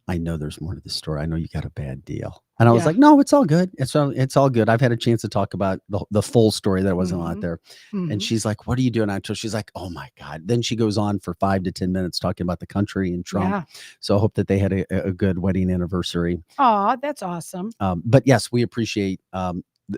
I know there's more to the story. I know you got a bad deal. And I was like, no, it's all good. It's all good. I've had a chance to talk about the full story that wasn't out there. And she's like, what are you doing? She's like, oh my God. Then she goes on for 5 to 10 minutes talking about the country and Trump. Yeah. So I hope that they had a good wedding anniversary. Oh, that's awesome. But yes, we appreciate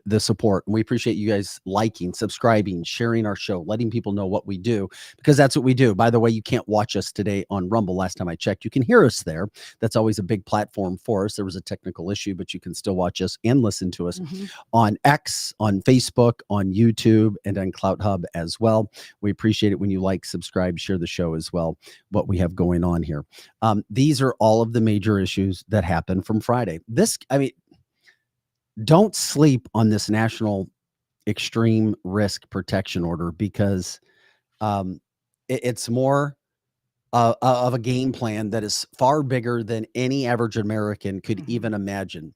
the support. And we appreciate you guys liking, subscribing, sharing our show, letting people know what we do, because that's what we do. By the way, you can't watch us today on Rumble. Last time I checked, you can hear us there. That's always a big platform for us. There was a technical issue, but you can still watch us and listen to us on X, on Facebook, on YouTube, and on Clout Hub as well. We appreciate it when you like, subscribe, share the show as well, what we have going on here. These are all of the major issues that happened from Friday. Don't sleep on this national extreme risk protection order, because it's more of a game plan that is far bigger than any average American could even imagine.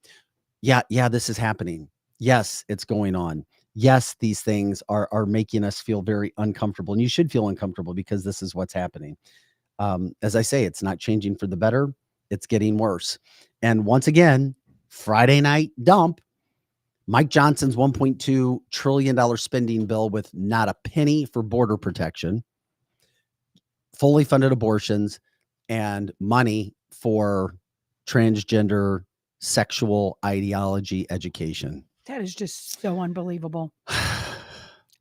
Yeah, this is happening. Yes, it's going on. Yes, these things are making us feel very uncomfortable, and you should feel uncomfortable because this is what's happening. As I say, it's not changing for the better. It's getting worse. And once again, Friday night dump, Mike Johnson's $1.2 trillion spending bill with not a penny for border protection, fully funded abortions, and money for transgender sexual ideology education. That is just so unbelievable.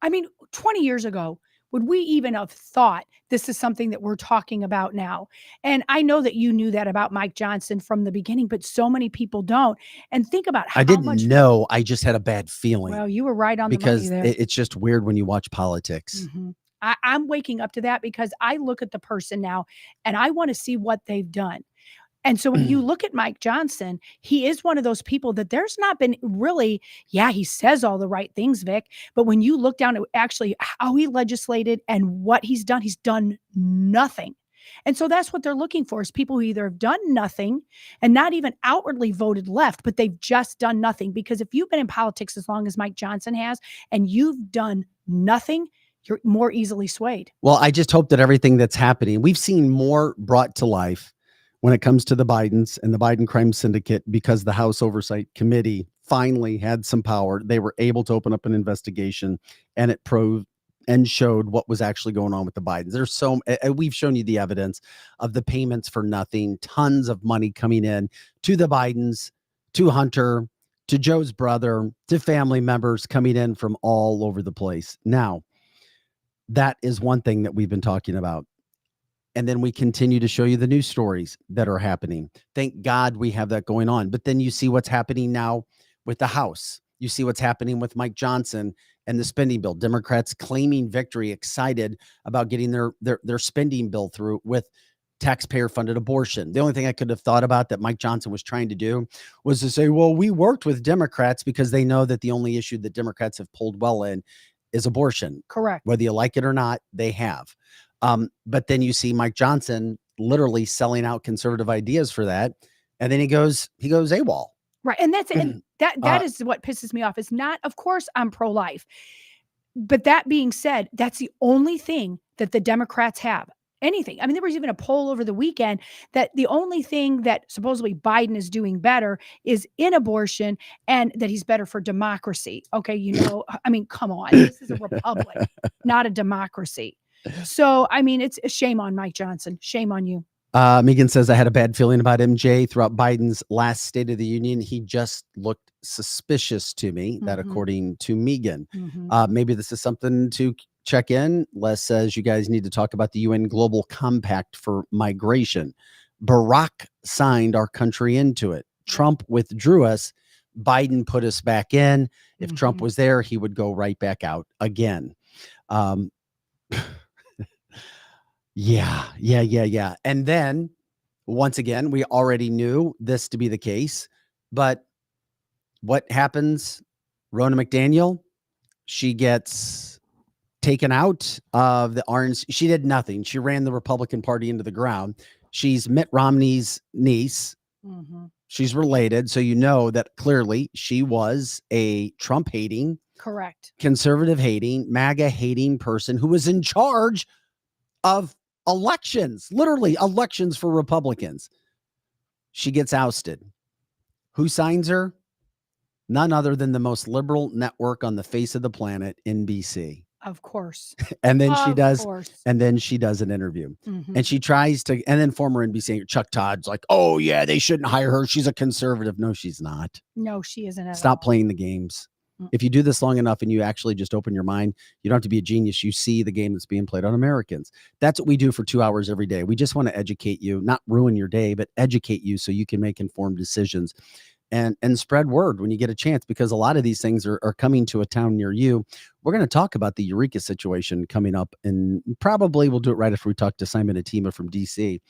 I mean, 20 years ago, would we even have thought this is something that we're talking about now? And I know that you knew that about Mike Johnson from the beginning, but so many people don't. And think about how I didn't much know. I just had a bad feeling. Well, you were right on because the money there. it's just weird when you watch politics. I'm waking up to that because I look at the person now and I want to see what they've done. And so when you look at Mike Johnson, he is one of those people that there's not been really, he says all the right things, Vic, but when you look down at actually how he legislated and what he's done nothing. And so that's what they're looking for, is people who either have done nothing and not even outwardly voted left, but they've just done nothing. Because if you've been in politics as long as Mike Johnson has and you've done nothing, you're more easily swayed. Well, I just hope that everything that's happening, we've seen more brought to life when it comes to the Bidens and the Biden crime syndicate, because the House Oversight Committee finally had some power. They were able to open up an investigation, and it proved and showed what was actually going on with the Bidens. There's we've shown you the evidence of the payments for nothing, tons of money coming in to the Bidens, to Hunter, to Joe's brother, to family members coming in from all over the place. Now, that is one thing that we've been talking about. And then we continue to show you the news stories that are happening. Thank God we have that going on. But then you see what's happening now with the House. You see what's happening with Mike Johnson and the spending bill. Democrats claiming victory, excited about getting their spending bill through with taxpayer-funded abortion. The only thing I could have thought about that Mike Johnson was trying to do was to say, well, we worked with Democrats because they know that the only issue that Democrats have pulled well in is abortion. Correct. Whether you like it or not, they have. But then you see Mike Johnson literally selling out conservative ideas for that. And then he goes AWOL. Right. And that is what pisses me off. Is not, of course, I'm pro-life. But that being said, that's the only thing that the Democrats have. Anything. I mean, there was even a poll over the weekend that the only thing that supposedly Biden is doing better is in abortion, and that he's better for democracy. Okay. I mean, come on. This is a republic, not a democracy. So, I mean, it's a shame on Mike Johnson. Shame on you. Megan says, I had a bad feeling about MJ throughout Biden's last State of the Union. He just looked suspicious to me. That according to Megan. Maybe this is something to check in. Les says, you guys need to talk about the UN Global Compact for Migration. Barack signed our country into it. Trump withdrew us. Biden put us back in. If Trump was there, he would go right back out again. Yeah. And then once again, we already knew this to be the case, but what happens? Ronna McDaniel, she gets taken out of the RNC. She did nothing. She ran the Republican Party into the ground. She's Mitt Romney's niece. She's related. So you know that clearly she was a Trump hating, correct, conservative hating, MAGA hating person who was in charge of elections, literally elections for Republicans. She gets ousted. Who signs her? None other than the most liberal network on the face of the planet, NBC. Of course. And then she does an interview. And she tries to, and then former NBC Chuck Todd's like, oh yeah, they shouldn't hire her. She's a conservative. No, she's not. No, she isn't. Stop playing the games. If you do this long enough and you actually just open your mind, you don't have to be a genius. You see the game that's being played on Americans. That's what we do for 2 hours every day. We just want to educate you, not ruin your day, but educate you so you can make informed decisions and spread word when you get a chance, because a lot of these things are coming to a town near you. We're going to talk about the Eureka situation coming up, and probably we'll do it right after we talk to Simon Ateba from DC.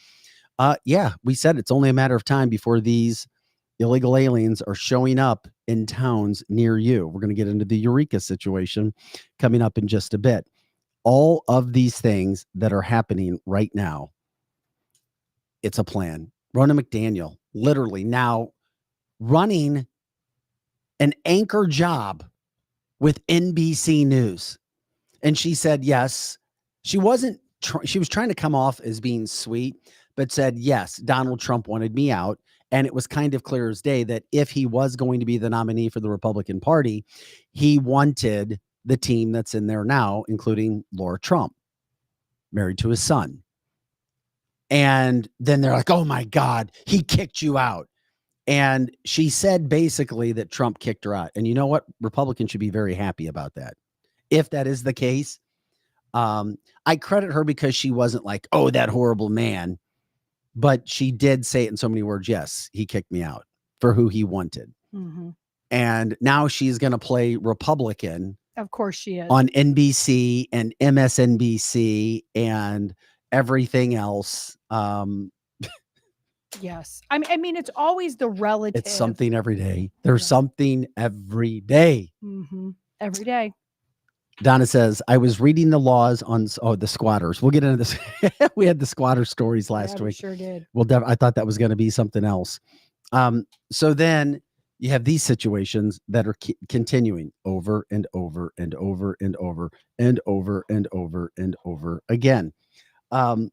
Yeah, we said it's only a matter of time before these illegal aliens are showing up in towns near you. We're going to get into the Eureka situation coming up in just a bit. All of these things that are happening right now, it's a plan. Ronna McDaniel literally now running an anchor job with NBC News. And she said, yes, she wasn't, she was trying to come off as being sweet, but said, yes, Donald Trump wanted me out. And it was kind of clear as day that if he was going to be the nominee for the Republican Party, he wanted the team that's in there now, including Laura Trump, married to his son. And then they're like, oh my God, he kicked you out. And she said basically that Trump kicked her out. And you know what? Republicans should be very happy about that. If that is the case, I credit her because she wasn't like, oh, that horrible man. But she did say it in so many words. Yes, he kicked me out for who he wanted. Mm-hmm. And now she's going to play Republican. Of course she is. On NBC and MSNBC and everything else. Yes. I mean, it's always the relative. It's something every day. There's something every day. Mm-hmm. Every day. Donna says, I was reading the laws on the squatters. We'll get into this. We had the squatter stories last week. Sure did. Well, I thought that was going to be something else. So then you have these situations that are continuing over and over and over and over and over and over and over again. Kamala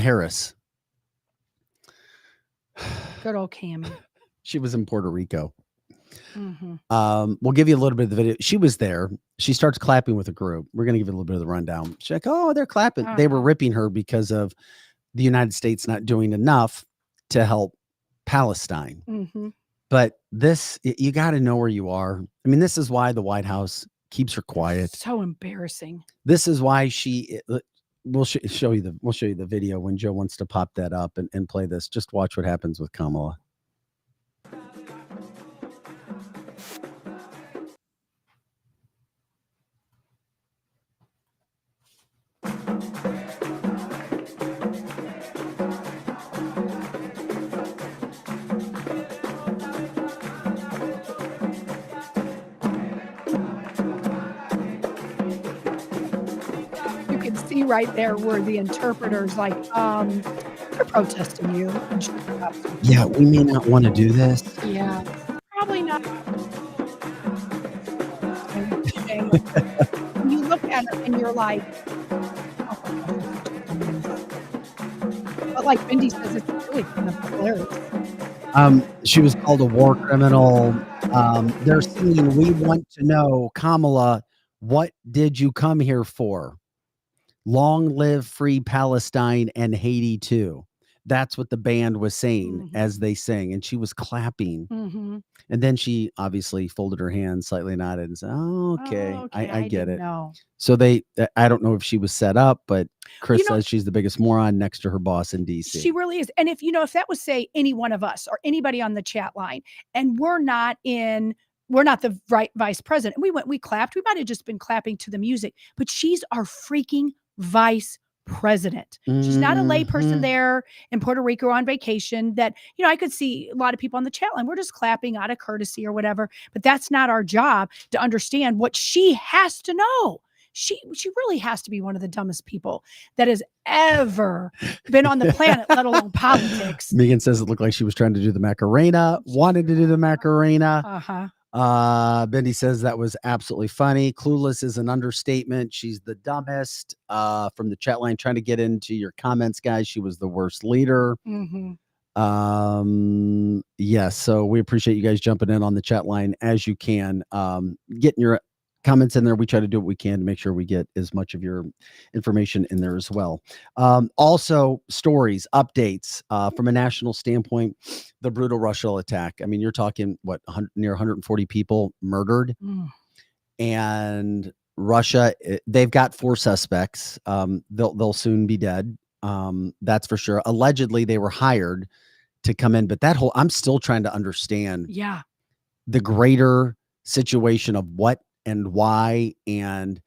Harris. Good old Cammy. She was in Puerto Rico. Mm-hmm. We'll give you a little bit of the video. She was there. She starts clapping with a group. We're going to give you a little bit of the rundown. She's like, oh, they're clapping. They were ripping her because of the United States not doing enough to help Palestine. Mm-hmm. But this, you got to know where you are. I mean, this is why the White House keeps her quiet. So embarrassing. This is why we'll show you the video when Joe wants to pop that up and play this. Just watch what happens with Kamala. Right there where the interpreter's like, they're protesting you. Yeah, we may not want to do this. Yeah, probably not. You look at it and you're like, oh, but like Mindy says, it's really kind of hilarious. She was called a war criminal. They're singing, we want to know, Kamala, what did you come here for? Long live free Palestine and Haiti too. That's what the band was saying as they sang, and she was clapping. And then she obviously folded her hands, slightly nodded, and said, "Oh, okay, I get it." Know. So I don't know if she was set up, but Chris says she's the biggest moron next to her boss in DC. She really is. And if that was, say, any one of us or anybody on the chat line, and we're not the right vice president, we clapped. We might have just been clapping to the music, but she's our freaking vice president. She's not a layperson there in Puerto Rico on vacation that, I could see a lot of people on the chat line. We're just clapping out of courtesy or whatever, but that's not our job to understand what she has to know. She really has to be one of the dumbest people that has ever been on the planet, let alone politics. Megan says it looked like she was trying to do the Macarena, wanted to do the Macarena. Bendy says that was absolutely funny. Clueless is an understatement. She's the dumbest. From the chat line, trying to get into your comments, guys. She was the worst leader. Yes. So we appreciate you guys jumping in on the chat line as you can. Getting your comments in there. We try to do what we can to make sure we get as much of your information in there as well. Also, stories, updates from a national standpoint, the brutal Russia attack. I mean, you're talking near 140 people murdered, and Russia, they've got 4 suspects. They'll soon be dead. That's for sure. Allegedly, they were hired to come in, but I'm still trying to understand the greater situation of what and why, and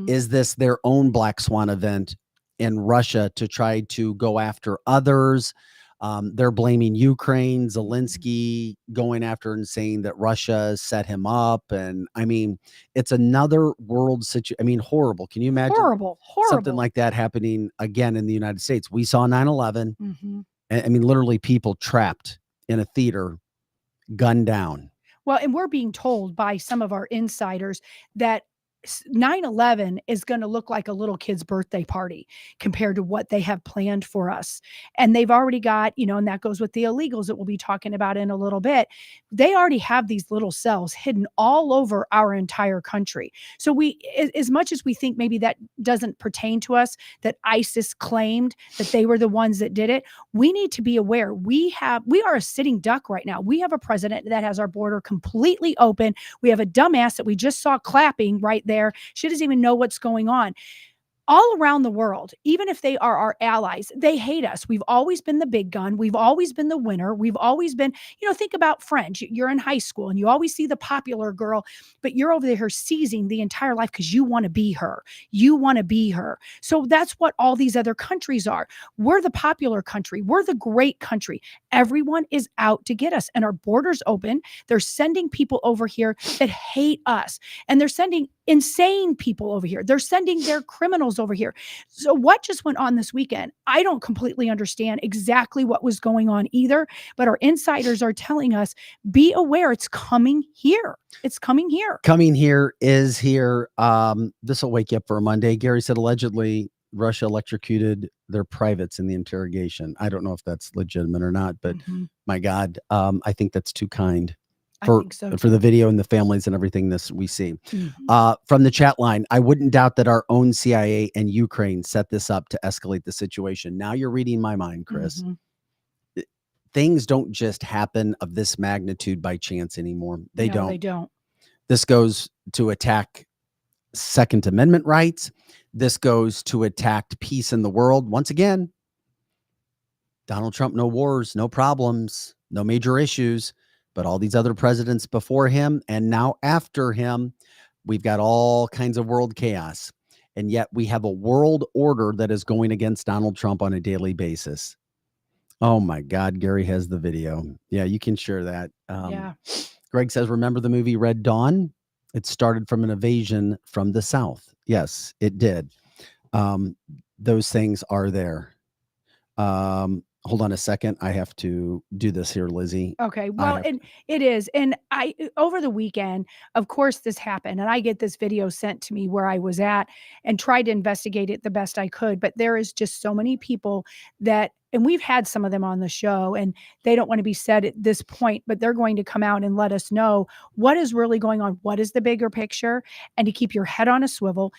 is this their own black swan event in Russia to try to go after others? They're blaming Ukraine, Zelensky going after and saying that Russia set him up. And I mean, it's another world situation. I mean, horrible. Can you imagine Horrible. something like that happening again in the United States? We saw 9/11. I mean, literally people trapped in a theater, gunned down. Well, and we're being told by some of our insiders that 9/11 is going to look like a little kid's birthday party compared to what they have planned for us. And they've already got, and that goes with the illegals that we'll be talking about in a little bit. They already have these little cells hidden all over our entire country. So as much as we think maybe that doesn't pertain to us, that ISIS claimed that they were the ones that did it, we need to be aware. We are a sitting duck right now. We have a president that has our border completely open. We have a dumbass that we just saw clapping right there. She doesn't even know what's going on. All around the world, even if they are our allies, they hate us. We've always been the big gun. We've always been the winner. We've always been, think about friends. You're in high school and you always see the popular girl, but you're over there seizing the entire life because you want to be her. You want to be her. So that's what all these other countries are. We're the popular country. We're the great country. Everyone is out to get us, and our borders open. They're sending people over here that hate us, and they're sending insane people over here. They're sending their criminals over here. So what just went on this weekend? I don't completely understand exactly what was going on either, but our insiders are telling us, be aware, it's coming here. It's coming here. Coming here is here. This will wake you up for a Monday. Gary said allegedly Russia electrocuted their privates in the interrogation. I don't know if that's legitimate or not, but my God, I think that's too kind. For the video and the families and everything this we see. From the chat line, I wouldn't doubt that our own CIA and Ukraine set this up to escalate the situation. Now you're reading my mind, Chris. Things don't just happen of this magnitude by chance anymore. They don't. This goes to attack Second Amendment rights. This goes to attack peace in the world. Once again, Donald Trump, no wars, no problems, no major issues. But all these other presidents before him and now after him, we've got all kinds of world chaos. And yet we have a world order that is going against Donald Trump on a daily basis. Oh my God, Gary has the video. Yeah, you can share that. Greg says, remember the movie Red Dawn? It started from an invasion from the South. Yes, it did. Those things are there. Hold on a second. I have to do this here, Lizzie. Okay. Well, and it is. And over the weekend, of course, this happened. And I get this video sent to me where I was at and tried to investigate it the best I could. But there is just so many people that, and we've had some of them on the show, and they don't want to be said at this point, but they're going to come out and let us know what is really going on. What is the bigger picture? And to keep your head on a swivel,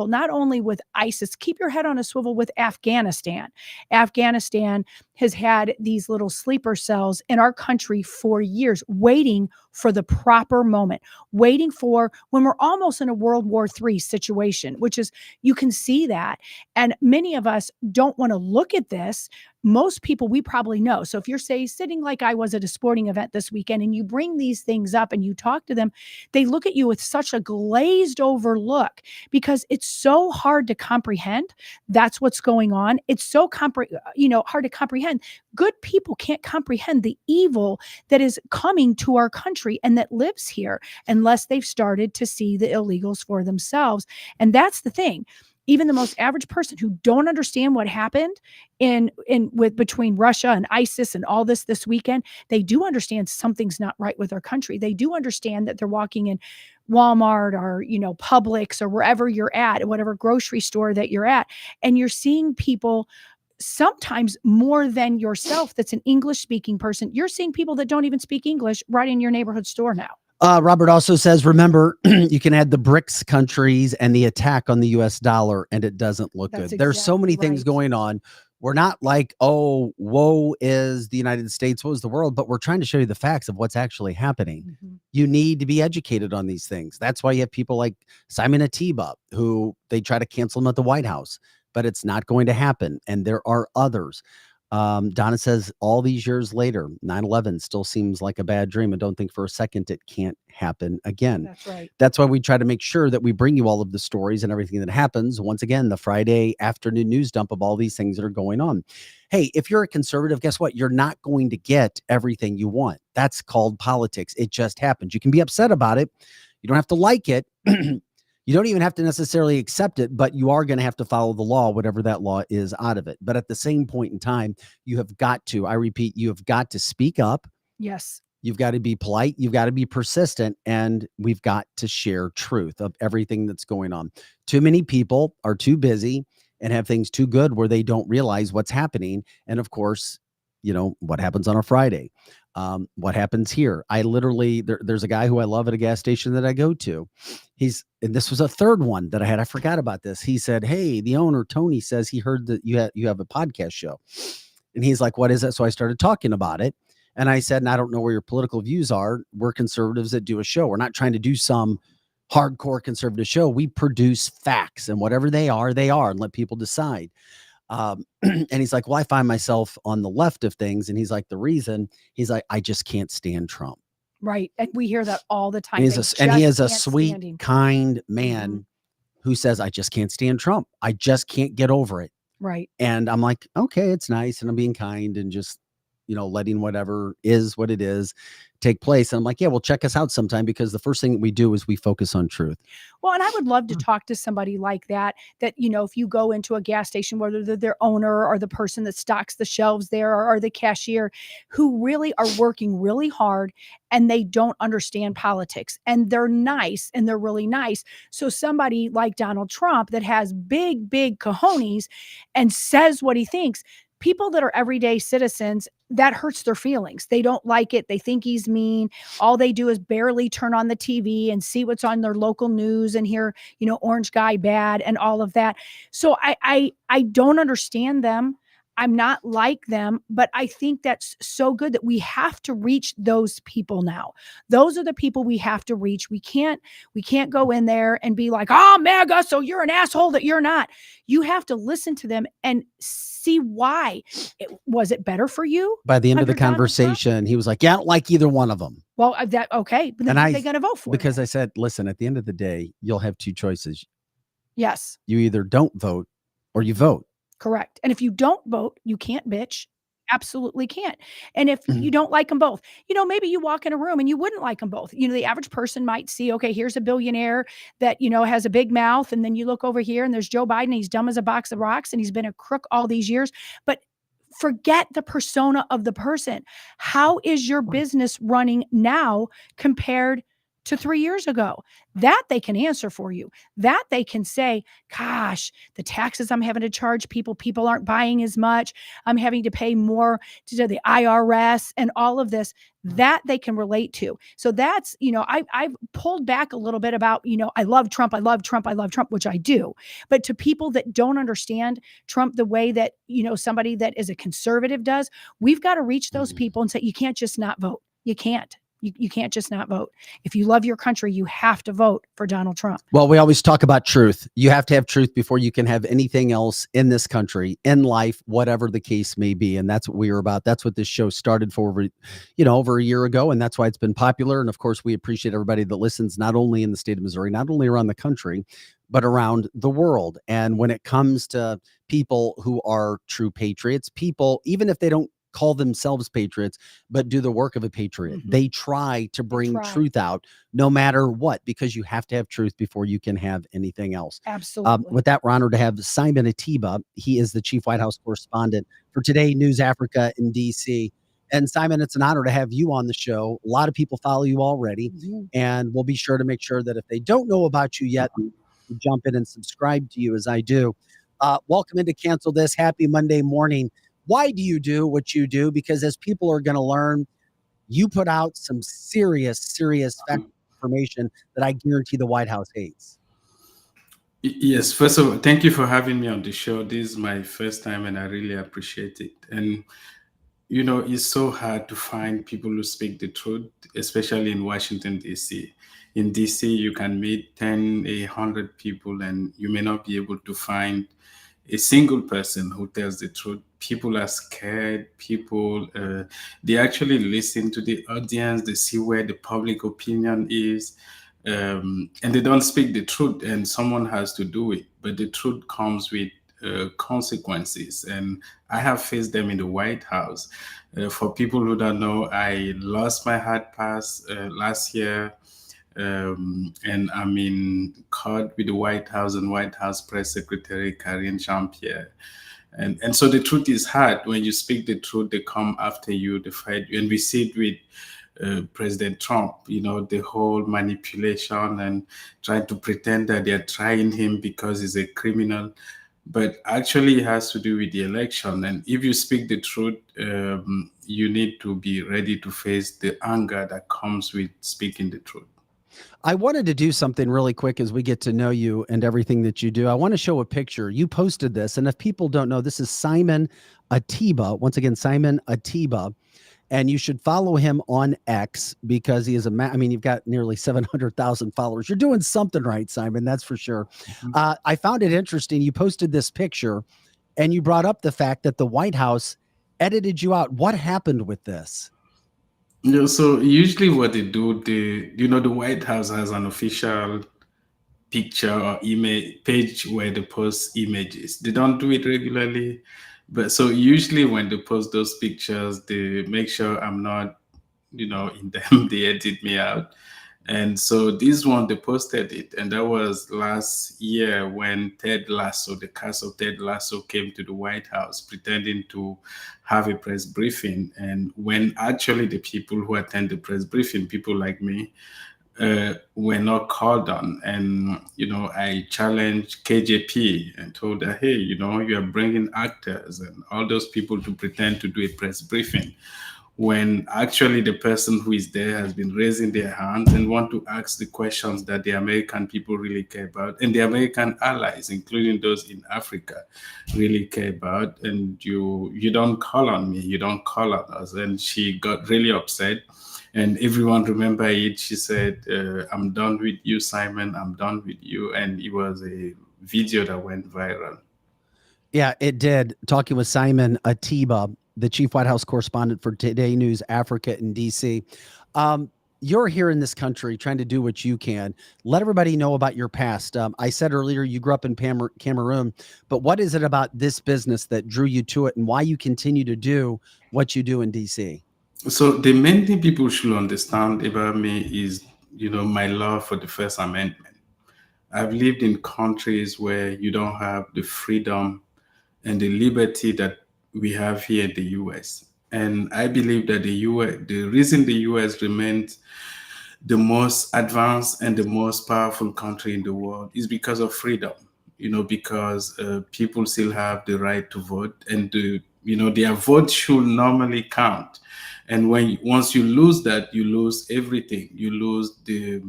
not only with ISIS, keep your head on a swivel with Afghanistan. Afghanistan has had these little sleeper cells in our country for years, waiting for the proper moment, waiting for when we're almost in a World War III situation, which is, you can see that. And many of us don't want to look at this. Most people we probably know. So if you're, say, sitting like I was at a sporting event this weekend and you bring these things up and you talk to them, they look at you with such a glazed over look because it's so hard to comprehend. That's what's going on. It's so hard to comprehend. Good people can't comprehend the evil that is coming to our country and that lives here unless they've started to see the illegals for themselves. And that's the thing. Even the most average person who don't understand what happened between Russia and ISIS and all this weekend, they do understand something's not right with our country. They do understand that they're walking in Walmart or, Publix or wherever you're at, whatever grocery store that you're at, and you're seeing people sometimes more than yourself that's an English speaking person. You're seeing people that don't even speak English right in your neighborhood store now. Robert also says, remember, you can add the BRICS countries and the attack on the US dollar, and it doesn't look That's good. There's so many exactly things right. going on. We're not like, oh, woe is the United States, woe is the world, but we're trying to show you the facts of what's actually happening. Mhm. You need to be educated on these things. That's why you have people like Simon Ateba, who they try to cancel him at the White House, but it's not going to happen. And there are others. Donna says, all these years later, 9/11 still seems like a bad dream. And don't think for a second it can't happen again. That's right. That's why we try to make sure that we bring you all of the stories and everything that happens. Once again, the Friday afternoon news dump of all these things that are going on. Hey, if you're a conservative, guess what? You're not going to get everything you want. That's called politics. It just happens. You can be upset about it. You don't have to like it. You don't even have to necessarily accept it, but you are going to have to follow the law, whatever that law is out of it. But at the same point in time, you have got to, I repeat, you have got to speak up. Yes. You've got to be polite. You've got to be persistent. And we've got to share truth of everything that's going on. Too many people are too busy and have things too good where they don't realize what's happening. And of course, you know, what happens on a Friday? What happens here? I literally, there's a guy who I love at a gas station that I go to. And this was a third one that I had. I forgot about this. He said, hey, the owner, Tony, says he heard that you have a podcast show. And he's like, what is it? So I started talking about it. And I said, and I don't know where your political views are. We're conservatives that do a show. We're not trying to do some hardcore conservative show. We produce facts, and whatever they are, and let people decide. And he's like, well, I find myself on the left of things. And he's like, the reason, he's like, I just can't stand Trump. Right. And we hear that all the time. And, he is a can't sweet, stand him. kind man who says, I just can't stand Trump. I just can't get over it. Right. And I'm like, okay, it's nice. And I'm being kind and just, you know, letting whatever is what it is take place. And I'm like, yeah, well, check us out sometime, because the first thing that we do is we focus on truth. Well, and I would love to talk to somebody like that, you know, if you go into a gas station, whether they're their owner or the person that stocks the shelves there or the cashier, who really are working really hard and they don't understand politics, and they're nice and they're really nice. So somebody like Donald Trump that has big cojones and says what he thinks, people that are everyday citizens, that hurts their feelings. They don't like it. They think he's mean. All they do is barely turn on the TV and see what's on their local news and hear, you know, orange guy bad and all of that. So I don't understand them. I'm not like them, but I think that's so good that we have to reach those people now. Those are the people we have to reach. We can't go in there and be like, oh, MAGA, so you're an asshole that you're not. You have to listen to them and see why. Was it better for you? By the end of the under Donald Trump? conversation, he was like, yeah, I don't like either one of them. Well, okay. But then And are they going to vote for it? Because I said, listen, at the end of the day, you'll have two choices. Yes, You either don't vote or you vote. correct. And if you don't vote, you can't bitch. Absolutely can't. And if you don't like them both, you know, maybe you walk in a room and you wouldn't like them both. You know, the average person might see, okay, here's a billionaire that, you know, has a big mouth. And then you look over here and there's Joe Biden. He's dumb as a box of rocks and he's been a crook all these years. But forget the persona of the person. How is your business running now compared to 3 years ago? That they can answer for you. That they can say, gosh, the taxes I'm having to charge people aren't buying as much. I'm having to pay more to the IRS and all of this. That they can relate to. So that's, you know, I've pulled back a little bit about, you know, I love Trump, which I do. But to people that don't understand Trump the way that, you know, somebody that is a conservative does, we've got to reach those people and say, you can't just not vote. You can't. You can't just not vote. If you love your country, you have to vote for Donald Trump. Well, we always talk about truth. You have to have truth before you can have anything else in this country, in life, whatever the case may be. And that's what we are about. That's what this show started for, over a year ago. And that's why it's been popular. And of course, we appreciate everybody that listens, not only in the state of Missouri, not only around the country, but around the world. And when it comes to people who are true patriots, people, even if they don't call themselves patriots, but do the work of a patriot. They try to bring truth out no matter what, because you have to have truth before you can have anything else. Absolutely. With that, we're honored to have Simon Ateba. He is the chief White House correspondent for Today News Africa in DC. And Simon, it's an honor to have you on the show. A lot of people follow you already, and we'll be sure to make sure that if they don't know about you yet, jump in and subscribe to you as I do. Welcome into Cancel This. Happy Monday morning. Why do you do what you do? Because as people are going to learn, you put out some serious fact information that I guarantee the White House hates. Yes, first of all, thank you for having me on the show. This is my first time and I really appreciate it. And it's so hard to find people who speak the truth, especially in Washington, D.C. In D.C., you can meet 10, 100 people, and you may not be able to find a single person who tells the truth. People are scared. People, they actually listen to the audience. They see where the public opinion is, and they don't speak the truth. And someone has to do it. But the truth comes with consequences, and I have faced them in the White House. For people who don't know, I lost my hard pass last year. And I'm in court with the White House and White House Press Secretary Karine Jean-Pierre. And so the truth is hard. When you speak the truth, they come after you, they fight you. And we see it with President Trump, the whole manipulation and trying to pretend that they're trying him because he's a criminal. But actually, it has to do with the election. And if you speak the truth, you need to be ready to face the anger that comes with speaking the truth. I wanted to do something really quick as we get to know you and everything that you do. I want to show a picture. You posted this, and if people don't know, this is Simon Ateba. Once again, Simon Ateba. And you should follow him on X because he is you've got nearly 700,000 followers. You're doing something right, Simon. That's for sure. Mm-hmm. I found it interesting. You posted this picture and you brought up the fact that the White House edited you out. What happened with this? So usually what they do, the White House has an official picture or email page where they post images. They don't do it regularly. But so usually when they post those pictures, they make sure I'm not, in them. They edit me out. And so this one, they posted it. And that was last year when Ted Lasso, the cast of Ted Lasso, came to the White House pretending to have a press briefing. And when actually the people who attend the press briefing, people like me, were not called on. And, I challenged KJP and told her, hey, you are bringing actors and all those people to pretend to do a press briefing, when actually the person who is there has been raising their hands and want to ask the questions that the American people really care about, and the American allies, including those in Africa, really care about. And you don't call on me, you don't call on us. And she got really upset. And everyone remember it. She said, I'm done with you, Simon. I'm done with you. And it was a video that went viral. Yeah, it did. Talking with Simon Ateba, the chief White House correspondent for Today News Africa in D.C. You're here in this country trying to do what you can. Let everybody know about your past. I said earlier you grew up in Cameroon, but what is it about this business that drew you to it and why you continue to do what you do in D.C.? So the main thing people should understand about me is, my love for the First Amendment. I've lived in countries where you don't have the freedom and the liberty that we have here in the U.S. And I believe that the reason the U.S. remains the most advanced and the most powerful country in the world is because of freedom. Because people still have the right to vote, and their vote should normally count. And once you lose that, you lose everything. You lose the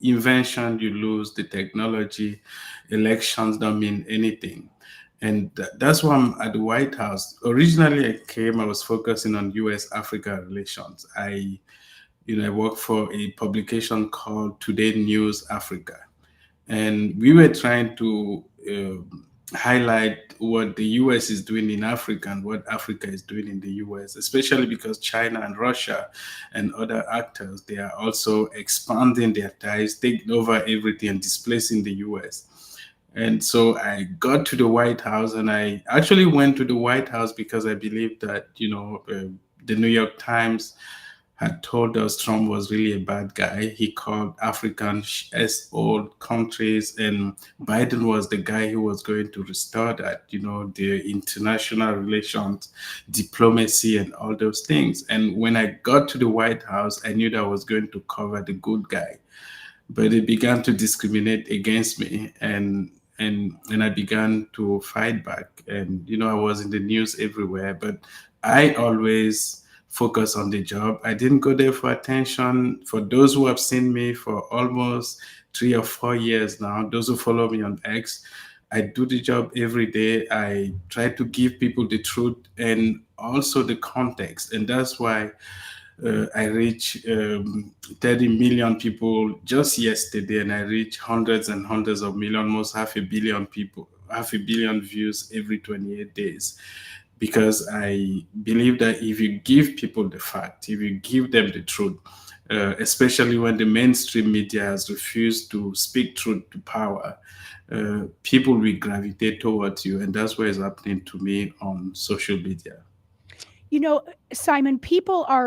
invention, you lose the technology. Elections don't mean anything. And that's why I'm at the White House. Originally, I was focusing on U.S.-Africa relations. I work for a publication called Today News Africa. And we were trying to highlight what the U.S. is doing in Africa and what Africa is doing in the U.S., especially because China and Russia and other actors, they are also expanding their ties, taking over everything and displacing the U.S. And so I got to the White House, and I actually went to the White House because I believe that, the New York Times had told us Trump was really a bad guy. He called Africans as old countries, and Biden was the guy who was going to restore that, the international relations, diplomacy, and all those things. And when I got to the White House, I knew that I was going to cover the good guy. But they began to discriminate against me, and I began to fight back. And, I was in the news everywhere, but I always focus on the job. I didn't go there for attention. For those who have seen me for almost 3 or 4 years now, those who follow me on X, I do the job every day. I try to give people the truth and also the context. And that's why I reach 30 million people just yesterday, and I reach hundreds and hundreds of millions, almost half a billion people, half a billion views every 28 days. Because I believe that if you give people the fact, if you give them the truth, especially when the mainstream media has refused to speak truth to power, people will gravitate towards you. And that's what is happening to me on social media. You know, Simon,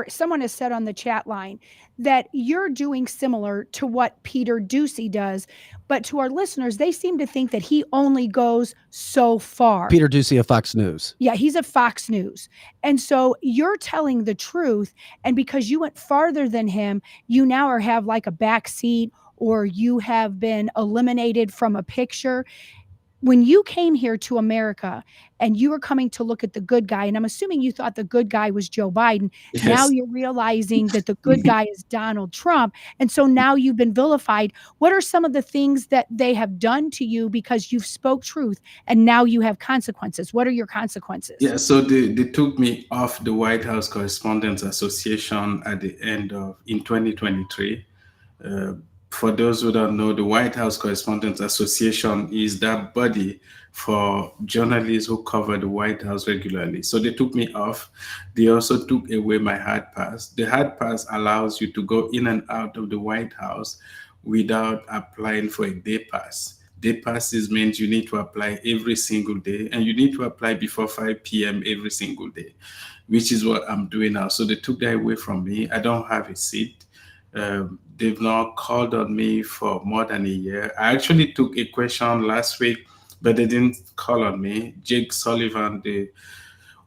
someone has said on the chat line that you're doing similar to what Peter Doocy does, but to our listeners, they seem to think that he only goes so far. Peter Doocy of Fox News. Yeah, he's of Fox News. And so you're telling the truth. And because you went farther than him, you now have like a back seat, or you have been eliminated from a picture. When you came here to America and you were coming to look at the good guy, and I'm assuming you thought the good guy was Joe Biden. Yes. Now you're realizing that the good guy is Donald Trump. And so now you've been vilified. What are some of the things that they have done to you because you've spoke truth and now you have consequences? What are your consequences? Yeah, so they took me off the White House Correspondents Association in 2023. For those who don't know, the White House Correspondents Association is that body for journalists who cover the White House regularly. So they took me off. They also took away my hard pass. The hard pass allows you to go in and out of the White House without applying for a day pass. Day passes means you need to apply every single day, and you need to apply before 5 p.m. every single day, which is what I'm doing now. So they took that away from me. I don't have a seat. They've not called on me for more than a year. I actually took a question last week, but they didn't call on me. Jake Sullivan, the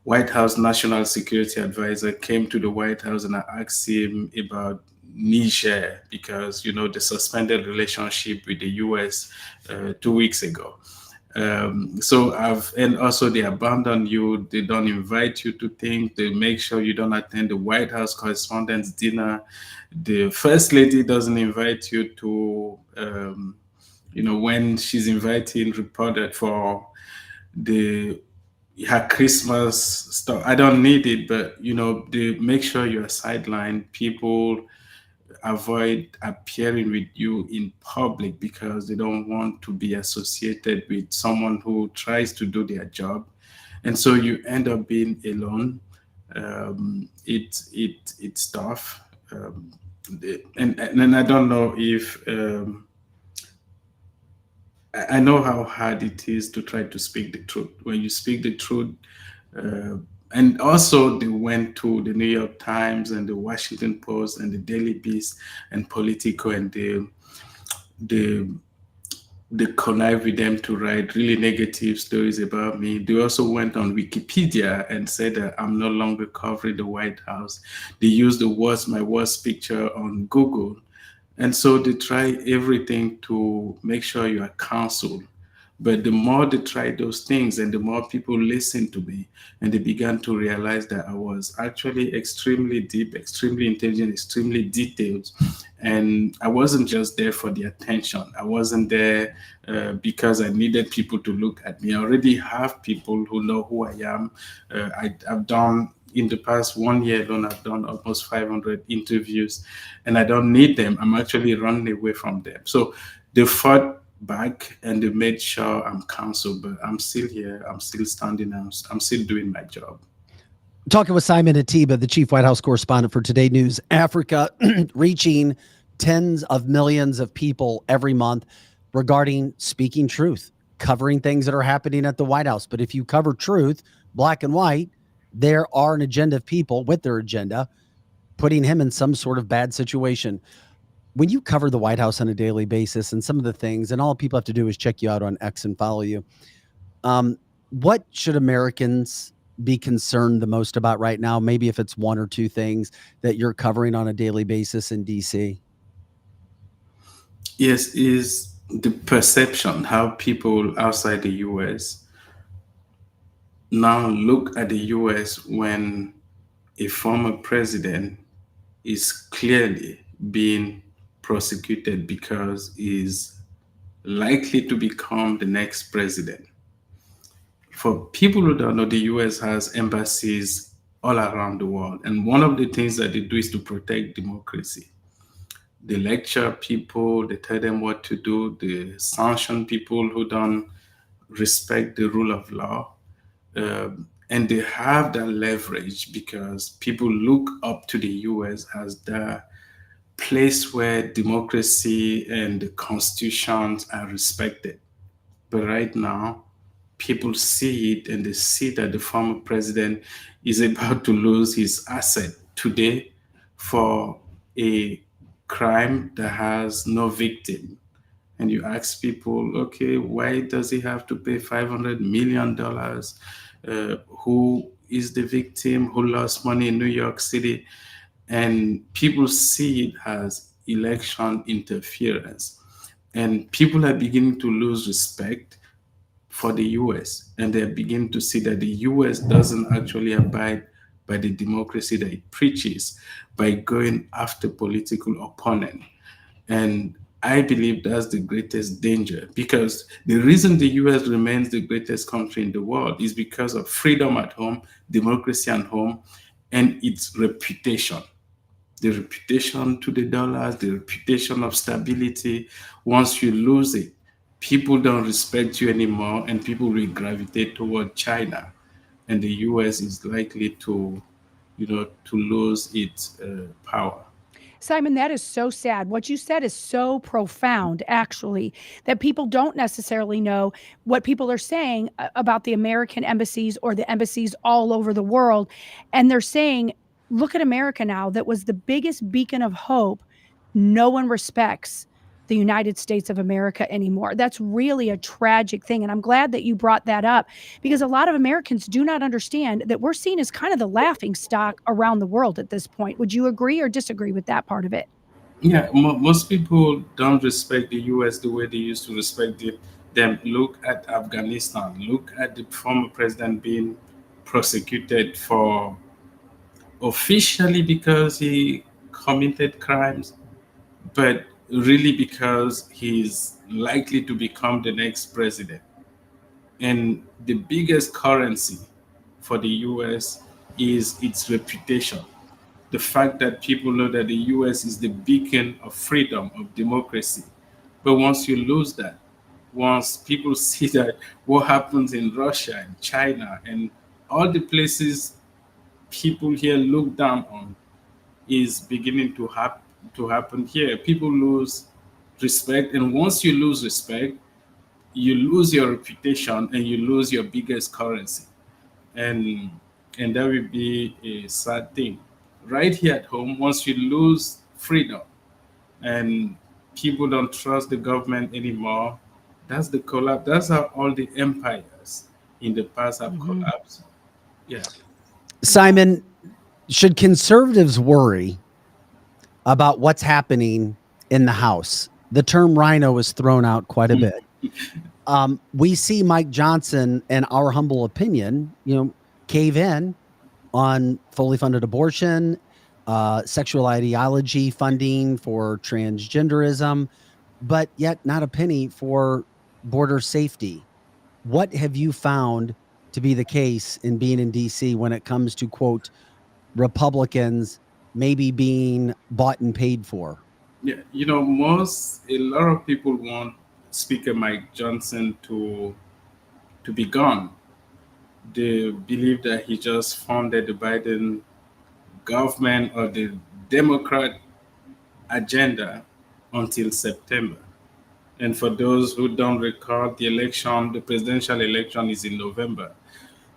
White House National Security Advisor, came to the White House, and I asked him about Niger because, you know, the suspended relationship with the U.S. 2 weeks ago. And also they abandon you. They don't invite you to things. They make sure you don't attend the White House Correspondents' Dinner. The First Lady doesn't invite you to, when she's inviting reported for her Christmas stuff. I don't need it, but, they make sure you're sidelined. People avoid appearing with you in public because they don't want to be associated with someone who tries to do their job, and so you end up being alone. It's tough, and I don't know if I know how hard it is to try to speak the truth. When you speak the truth. And also they went to the New York Times and the Washington Post and the Daily Beast and Politico, and they connive with them to write really negative stories about me. They also went on Wikipedia and said that I'm no longer covering the White House. They used my worst picture on Google. And so they try everything to make sure you are counseled. But the more they tried those things and the more people listened to me, and they began to realize that I was actually extremely deep, extremely intelligent, extremely detailed. And I wasn't just there for the attention. I wasn't there because I needed people to look at me. I already have people who know who I am. I've done, in the past 1 year alone, I've done almost 500 interviews, and I don't need them. I'm actually running away from them. So they fought back and they made sure I'm counseled, but I'm still here. I'm still standing. I'm still doing my job. Talking with Simon Ateba, the chief White House correspondent for Today News Africa, reaching tens of millions of people every month regarding speaking truth, covering things that are happening at the White House. But if you cover truth, black and white, there are an agenda of people with their agenda putting him in some sort of bad situation. When you cover the White House on a daily basis and some of the things, and all people have to do is check you out on X and follow you, what should Americans be concerned the most about right now? Maybe if it's one or two things that you're covering on a daily basis in DC. Yes, is the perception, how people outside the U.S. now look at the U.S. when a former president is clearly being prosecuted because he's likely to become the next president. For people who don't know, the US has embassies all around the world. And one of the things that they do is to protect democracy. They lecture people, they tell them what to do, they sanction people who don't respect the rule of law. And they have that leverage because people look up to the US as the place where democracy and the constitutions are respected. But right now, people see it and they see that the former president is about to lose his asset today for a crime that has no victim. And you ask people, okay, why does he have to pay $500 million? Who is the victim? Who lost money in New York City? And people see it as election interference. And people are beginning to lose respect for the US. And they're beginning to see that the US doesn't actually abide by the democracy that it preaches by going after political opponent. And I believe that's the greatest danger because the reason the US remains the greatest country in the world is because of freedom at home, democracy at home, and its reputation. The reputation to the dollars, the reputation of stability. Once you lose it, people don't respect you anymore and people will gravitate toward China. And the US is likely to, to lose its power. Simon, that is so sad. What you said is so profound, actually, that people don't necessarily know what people are saying about the American embassies or the embassies all over the world. And they're saying, look at America now, that was the biggest beacon of hope. No one respects the United States of America anymore. That's really a tragic thing. And I'm glad that you brought that up because a lot of Americans do not understand that we're seen as kind of the laughing stock around the world at this point. Would you agree or disagree with that part of it? Yeah, most people don't respect the US the way they used to respect them. Look at Afghanistan. Look at the former president being prosecuted for officially because he committed crimes, but really because he's likely to become the next president. And the biggest currency for the US is its reputation. The fact that people know that the US is the beacon of freedom, of democracy. But once you lose that, once people see that what happens in Russia and China and all the places people here look down on is beginning to happen here. People lose respect, and once you lose respect, you lose your reputation and you lose your biggest currency, and that will be a sad thing. Right here at home, once you lose freedom and people don't trust the government anymore, that's the collapse. That's how all the empires in the past have collapsed. Yeah. Simon, should conservatives worry about what's happening in the House? The term rhino is thrown out quite a bit. We see Mike Johnson, in our humble opinion, cave in on fully funded abortion, sexual ideology funding for transgenderism, but yet not a penny for border safety. What have you found to be the case in being in DC when it comes to, quote, Republicans maybe being bought and paid for? Yeah, a lot of people want Speaker Mike Johnson to be gone. They believe that he just funded the Biden government or the Democrat agenda until September. And for those who don't recall, the presidential election is in November.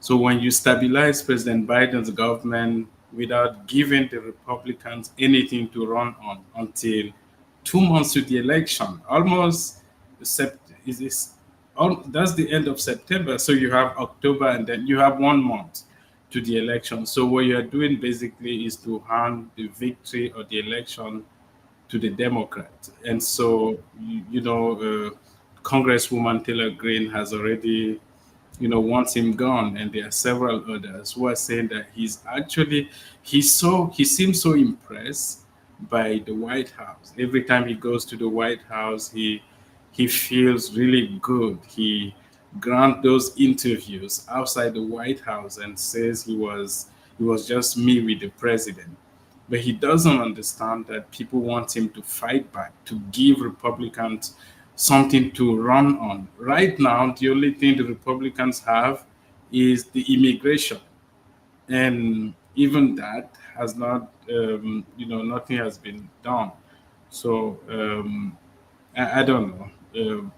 So when you stabilize President Biden's government without giving the Republicans anything to run on until 2 months to the election, that's the end of September. So you have October and then you have 1 month to the election. So what you're doing basically is to hand the victory or the election to the Democrat. And so, Congresswoman Taylor Greene has already wants him gone, and there are several others who are saying that he seems so impressed by the White House. Every time he goes to the White House, he feels really good. He grants those interviews outside the White House and says he was just me with the president. But he doesn't understand that people want him to fight back, to give Republicans something to run on. Right now, the only thing the Republicans have is the immigration. And even that has not, nothing has been done. So I don't know.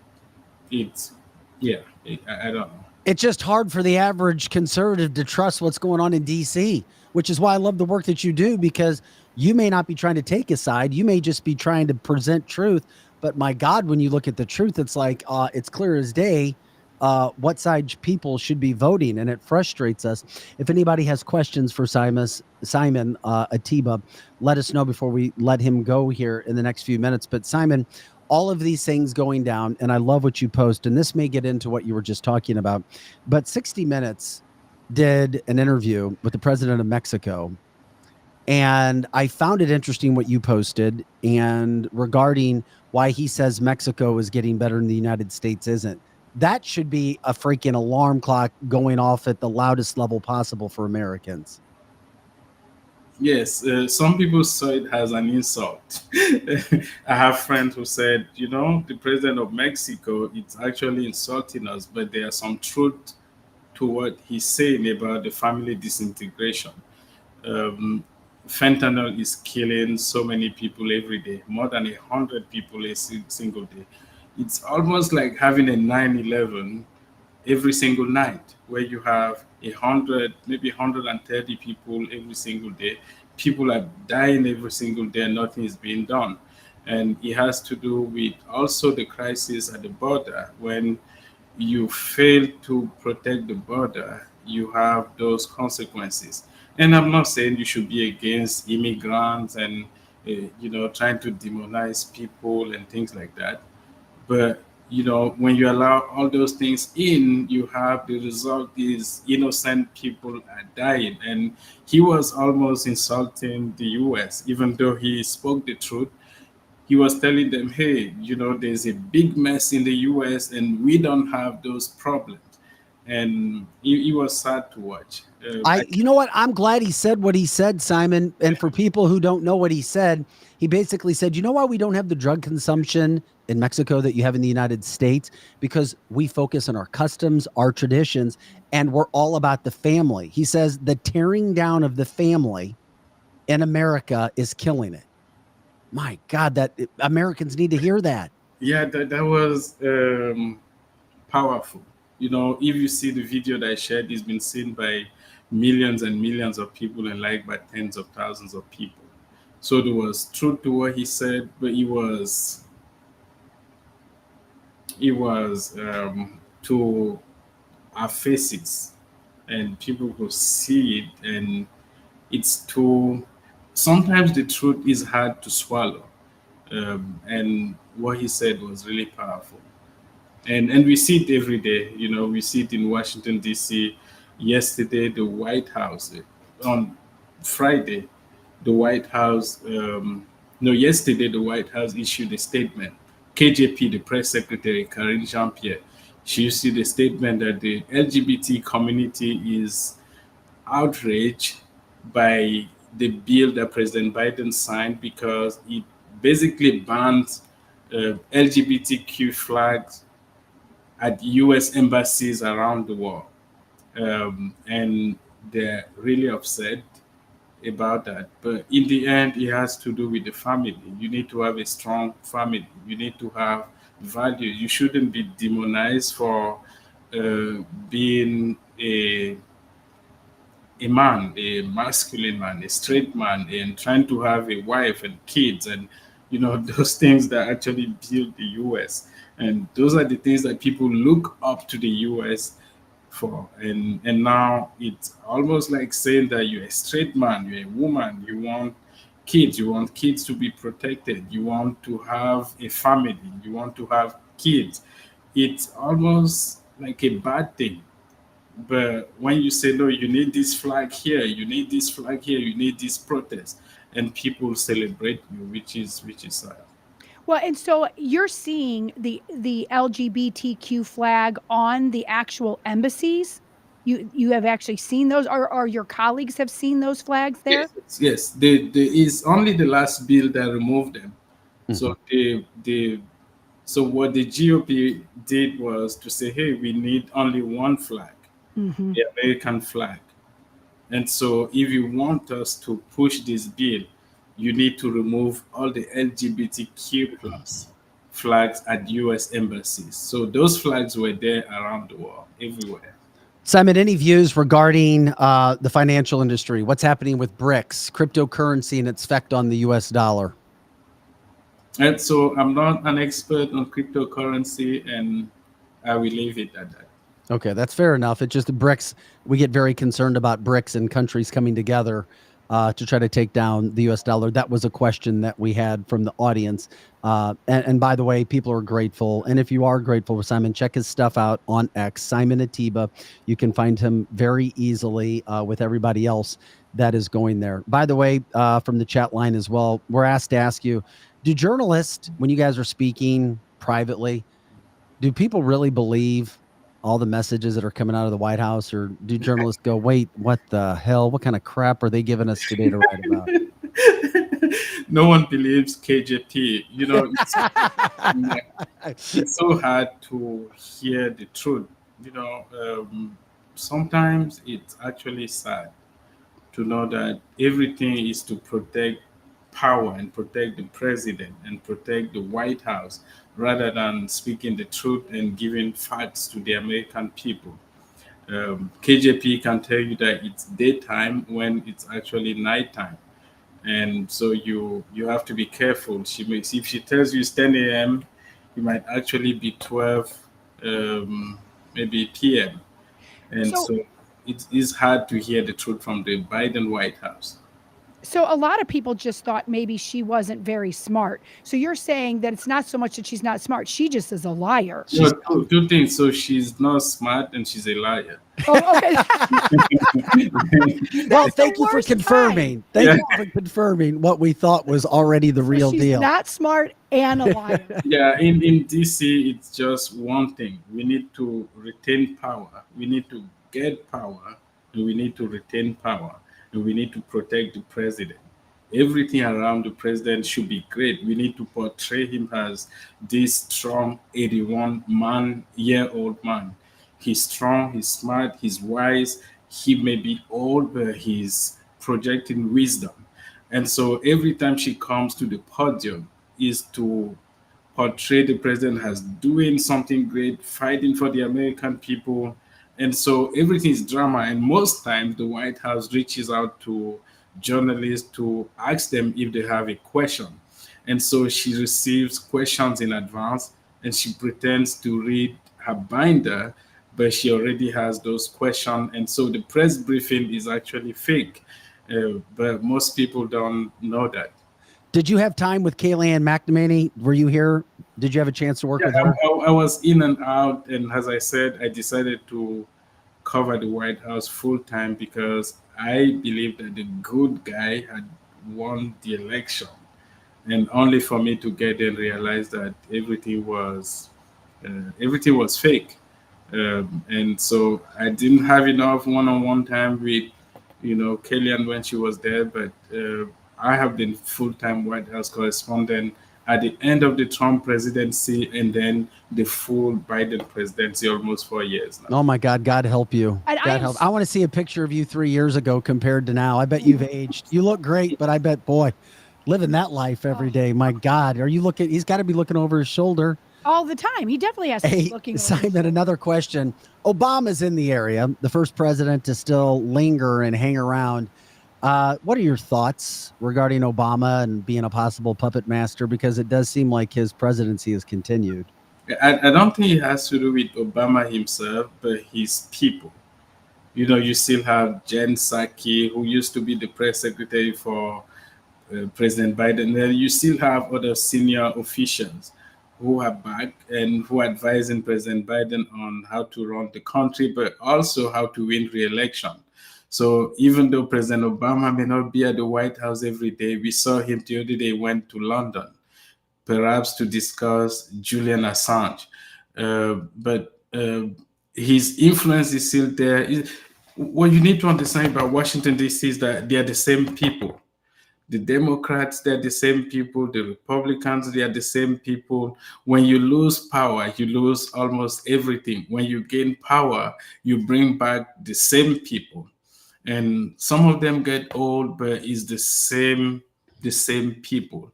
It's, yeah, I don't know. It's just hard for the average conservative to trust what's going on in DC, which is why I love the work that you do, because you may not be trying to take a side. You may just be trying to present truth. But my God, when you look at the truth, it's like it's clear as day what side people should be voting, and it frustrates us. If anybody has questions for Simon Ateba, let us know before we let him go here in the next few minutes. But Simon, all of these things going down, and I love what you post, and this may get into what you were just talking about, but 60 Minutes did an interview with the president of Mexico, and I found it interesting what you posted and regarding why he says Mexico is getting better and the United States isn't. That should be a freaking alarm clock going off at the loudest level possible for Americans. Yes, some people saw it as an insult. I have friends who said, the president of Mexico, it's actually insulting us, but there are some truth to what he's saying about the family disintegration. Um, Fentanyl is killing so many people every day, more than 100 people a single day. It's almost like having a 9/11 every single night, where you have 100, maybe 130 people every single day. People are dying every single day, and nothing is being done. And it has to do with also the crisis at the border. When you fail to protect the border, you have those consequences. And I'm not saying you should be against immigrants and trying to demonize people and things like that. But when you allow all those things in, you have the result is innocent people are dying. And he was almost insulting the US, even though he spoke the truth. He was telling them, hey, there's a big mess in the US and we don't have those problems. And it was sad to watch. You know what? I'm glad he said what he said, Simon. And for people who don't know what he said, he basically said, you know why we don't have the drug consumption in Mexico that you have in the United States? Because we focus on our customs, our traditions, and we're all about the family. He says the tearing down of the family in America is killing it. My God, that Americans need to hear that. Yeah, that was powerful. If you see the video that I shared, it's been seen by millions and millions of people and liked by tens of thousands of people. So there was truth to what he said, but it was to our faces, and people could see it, and it's too. Sometimes the truth is hard to swallow, and what he said was really powerful. And we see it every day. We see it in Washington D.C. Yesterday, the White House, on Friday, the White House. No, yesterday the White House issued a statement. KJP, the press secretary, Karine Jean-Pierre, she issued a statement that the LGBT community is outraged by the bill that President Biden signed, because it basically bans LGBTQ flags at U.S. embassies around the world. And they're really upset about that. But in the end, it has to do with the family. You need to have a strong family. You need to have values. You shouldn't be demonized for being a man, a masculine man, a straight man, and trying to have a wife and kids, and those things that actually build the U.S. And those are the things that people look up to the U.S. for. And now it's almost like saying that you're a straight man, you're a woman, you want kids to be protected, you want to have a family, you want to have kids. It's almost like a bad thing. But when you say no, you need this flag here, you need this flag here, you need this protest, and people celebrate you, which is sad. Well, and so you're seeing the LGBTQ flag on the actual embassies. You have actually seen those, or your colleagues have seen those flags there? Yes. There is only the last bill that removed them. So so what the GOP did was to say, hey, we need only one flag, the American flag. And so if you want us to push this bill, you need to remove all the LGBTQ plus flags at US embassies. So those flags were there around the world, everywhere. Simon, any views regarding the financial industry? What's happening with BRICS, cryptocurrency, and its effect on the US dollar? And so I'm not an expert on cryptocurrency, and I will leave it at that. Okay, that's fair enough. It's just the BRICS. We get very concerned about BRICS and countries coming together to try to take down the US dollar. That was a question that we had from the audience. And by the way, people are grateful. And if you are grateful for Simon, check his stuff out on X, Simon Ateba. You can find him very easily with everybody else that is going there. By the way, from the chat line as well, we're asked to ask you, do journalists, when you guys are speaking privately, do people really believe all the messages that are coming out of the White House, or do journalists go, wait, what the hell? What kind of crap are they giving us today to write about? No one believes KJP. You know, it's so hard to hear the truth. You know, sometimes it's actually sad to know that everything is to protect power and protect the president and protect the White House rather than speaking the truth and giving facts to the American people. KJP can tell you that it's daytime when it's actually nighttime. And so you have to be careful. If she tells you it's 10 a.m., it might actually be 12 maybe p.m. And so it is hard to hear the truth from the Biden White House. So a lot of people just thought maybe she wasn't very smart. So you're saying that it's not so much that she's not smart. She just is a liar. No, two things. So she's not smart and she's a liar. Oh, okay. Well, thank you for confirming. Thank you for confirming what we thought was already the real she's deal. Not smart and a liar. Yeah, in DC, it's just one thing. We need to retain power. We need to get power, and we need to retain power. And we need to protect the president. Everything around the president should be great. We need to portray him as this strong 81-year-old man. He's strong, he's smart, he's wise. He may be old, but he's projecting wisdom. And so every time she comes to the podium is to portray the president as doing something great, fighting for the American people. And so everything is drama. And most times the White House reaches out to journalists to ask them if they have a question. And so she receives questions in advance and she pretends to read her binder, but she already has those questions. And so the press briefing is actually fake. But most people don't know that. Did you have time with Kayleigh McNamee? Were you here? Did you have a chance to work with her? I was in and out. And as I said, I decided to cover the White House full time because I believe that the good guy had won the election. And only for me to get there and realize that everything was fake. And so I didn't have enough one-on-one time with, Kellyanne when she was there, but I have been full-time White House correspondent at the end of the Trump presidency and then the full Biden presidency, almost 4 years now. Oh my God, God help you. God help. I want to see a picture of you 3 years ago compared to now. I bet you've aged. You look great, but I bet, boy, living that life every day. My God, he's got to be looking over his shoulder. All the time. He definitely has to be looking over. Simon, another question. Obama's in the area, the first president to still linger and hang around. What are your thoughts regarding Obama and being a possible puppet master? Because it does seem like his presidency has continued. I don't think it has to do with Obama himself, but his people. You still have Jen Psaki, who used to be the press secretary for President Biden. Then you still have other senior officials who are back and who are advising President Biden on how to run the country, but also how to win re-election. So even though President Obama may not be at the White House every day, we saw him the other day went to London, perhaps to discuss Julian Assange. But his influence is still there. What you need to understand about Washington, D.C. is that they are the same people. The Democrats, they're the same people. The Republicans, they are the same people. When you lose power, you lose almost everything. When you gain power, you bring back the same people. And some of them get old, but it's the same people.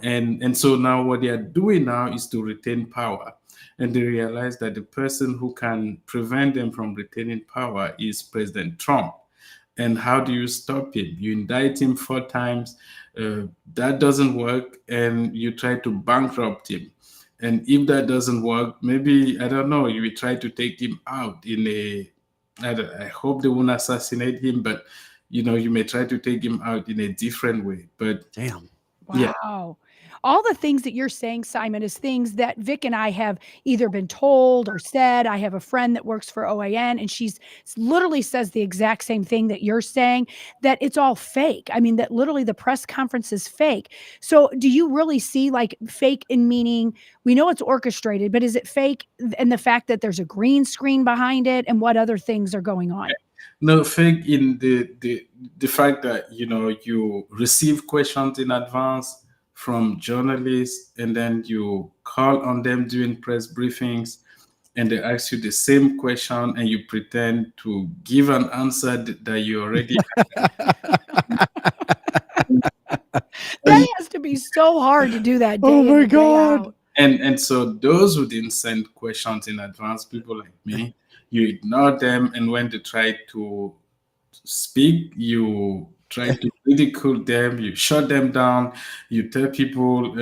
And so now what they are doing now is to retain power. And they realize that the person who can prevent them from retaining power is President Trump. And how do you stop him? You indict him 4 times. That doesn't work. And you try to bankrupt him. And if that doesn't work, maybe, I don't know, you will try to take him out in I hope they won't assassinate him, but, you may try to take him out in a different way. But Damn. Yeah. Wow. All the things that you're saying, Simon, is things that Vic and I have either been told or said. I have a friend that works for OAN, and she's literally says the exact same thing that you're saying, that it's all fake. I mean, that literally the press conference is fake. So do you really see like fake in meaning, we know it's orchestrated, but is it fake in the fact that there's a green screen behind it, and what other things are going on? No, fake in the fact that, you receive questions in advance from journalists, and then you call on them during press briefings, and they ask you the same question, and you pretend to give an answer that you already That has to be so hard to do that day Oh in my and day God. out. And so those who didn't send questions in advance, people like me, you ignore them, and when they try to speak, you try to ridicule them, you shut them down, you tell people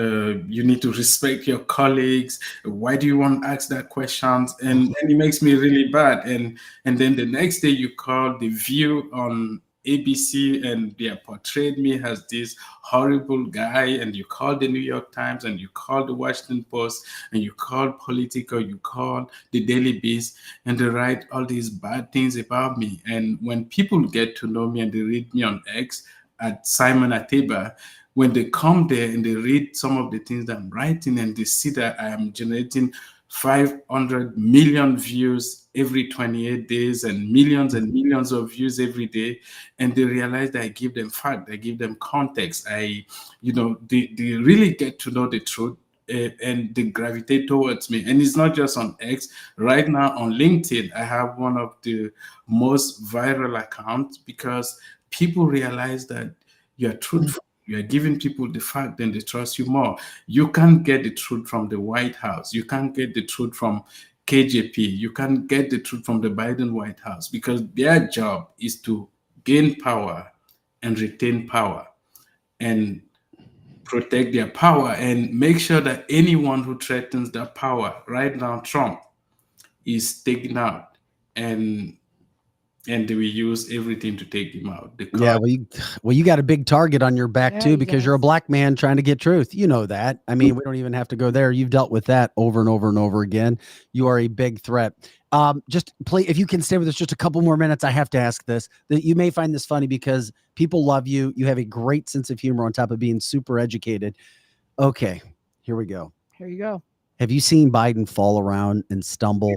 you need to respect your colleagues. Why do you want to ask that questions? And it makes me really bad. And then the next day you call The View on ABC, and they portrayed me as this horrible guy, and you call the New York Times, and you call the Washington Post, and you call Politico, you call the Daily Beast, and they write all these bad things about me. And when people get to know me and they read me on X at Simon Ateba, when they come there and they read some of the things that I'm writing, and they see that I am generating 500 million views every 28 days and millions of views every day, and they realize that I give them fact, I give them context, they really get to know the truth, and they gravitate towards me. And it's not just on X. Right now on LinkedIn, I have one of the most viral accounts, because people realize that you're truthful. You are giving people the fact, and they trust you more. You can't get the truth from the White House. You can't get the truth from KJP. You can't get the truth from the Biden White House, because their job is to gain power and retain power and protect their power and make sure that anyone who threatens that power, right now Trump, is taken out. And they will use everything to take him out. Yeah, well, you got a big target on your back too, because you're a black man trying to get truth. You know that. I mean, we don't even have to go there. You've dealt with that over and over and over again. You are a big threat. Just play, if you can stay with us just a couple more minutes. I have to ask this. That you may find this funny because people love you. You have a great sense of humor on top of being super educated. Okay, here we go. Here you go. Have you seen Biden fall around and stumble?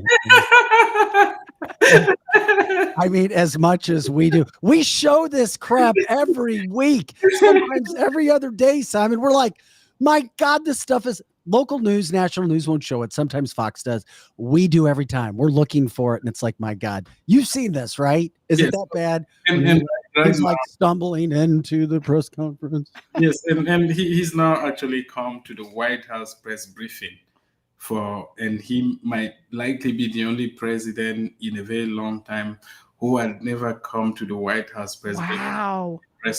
I mean, as much as we do, we show this crap every week, sometimes every other day, Simon. We're like, my God, this stuff is local news. National news won't show it. Sometimes Fox does. We do every time. We're looking for it. And it's like, my God, you've seen this, right? Is it that bad? And he's like stumbling into the press conference. Yes. And he's now actually come to the White House press briefing. And he might likely be the only president in a very long time who had never come to the White House press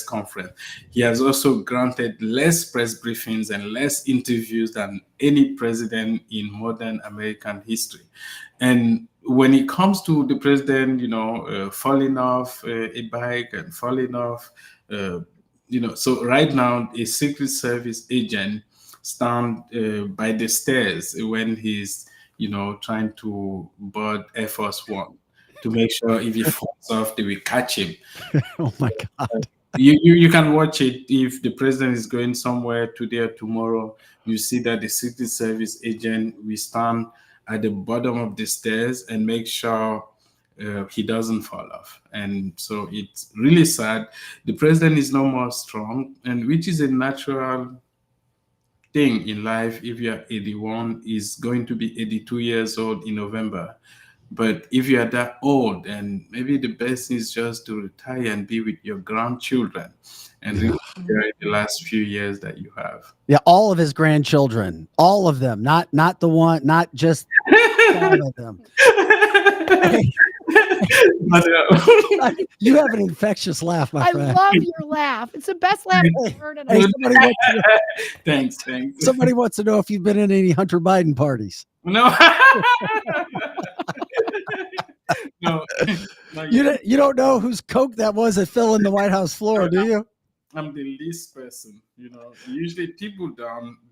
conference. He has also granted less press briefings and less interviews than any president in modern American history. And when it comes to the president, falling off a bike and falling off, so right now a Secret Service agent stand by the stairs when he's, trying to board Air Force One to make sure if he falls off, they will catch him. Oh my God. You can watch it. If the president is going somewhere today or tomorrow, you see that the Secret Service agent will stand at the bottom of the stairs and make sure he doesn't fall off. And so it's really sad. The president is no more strong, and which is a natural thing in life. If you're 81, is going to be 82 years old in November. But if you are that old, and maybe the best is just to retire and be with your grandchildren and really enjoy the last few years that you have. Yeah, all of his grandchildren, all of them, not the one, not just all of them. Hey, you have an infectious laugh, my friend. I love your laugh. It's the best laugh I've heard. Hey, Thanks. somebody wants to know if you've been in any Hunter Biden parties. No. No. You don't know whose coke that was that fell in the White House floor, do you? I'm the least person, Usually people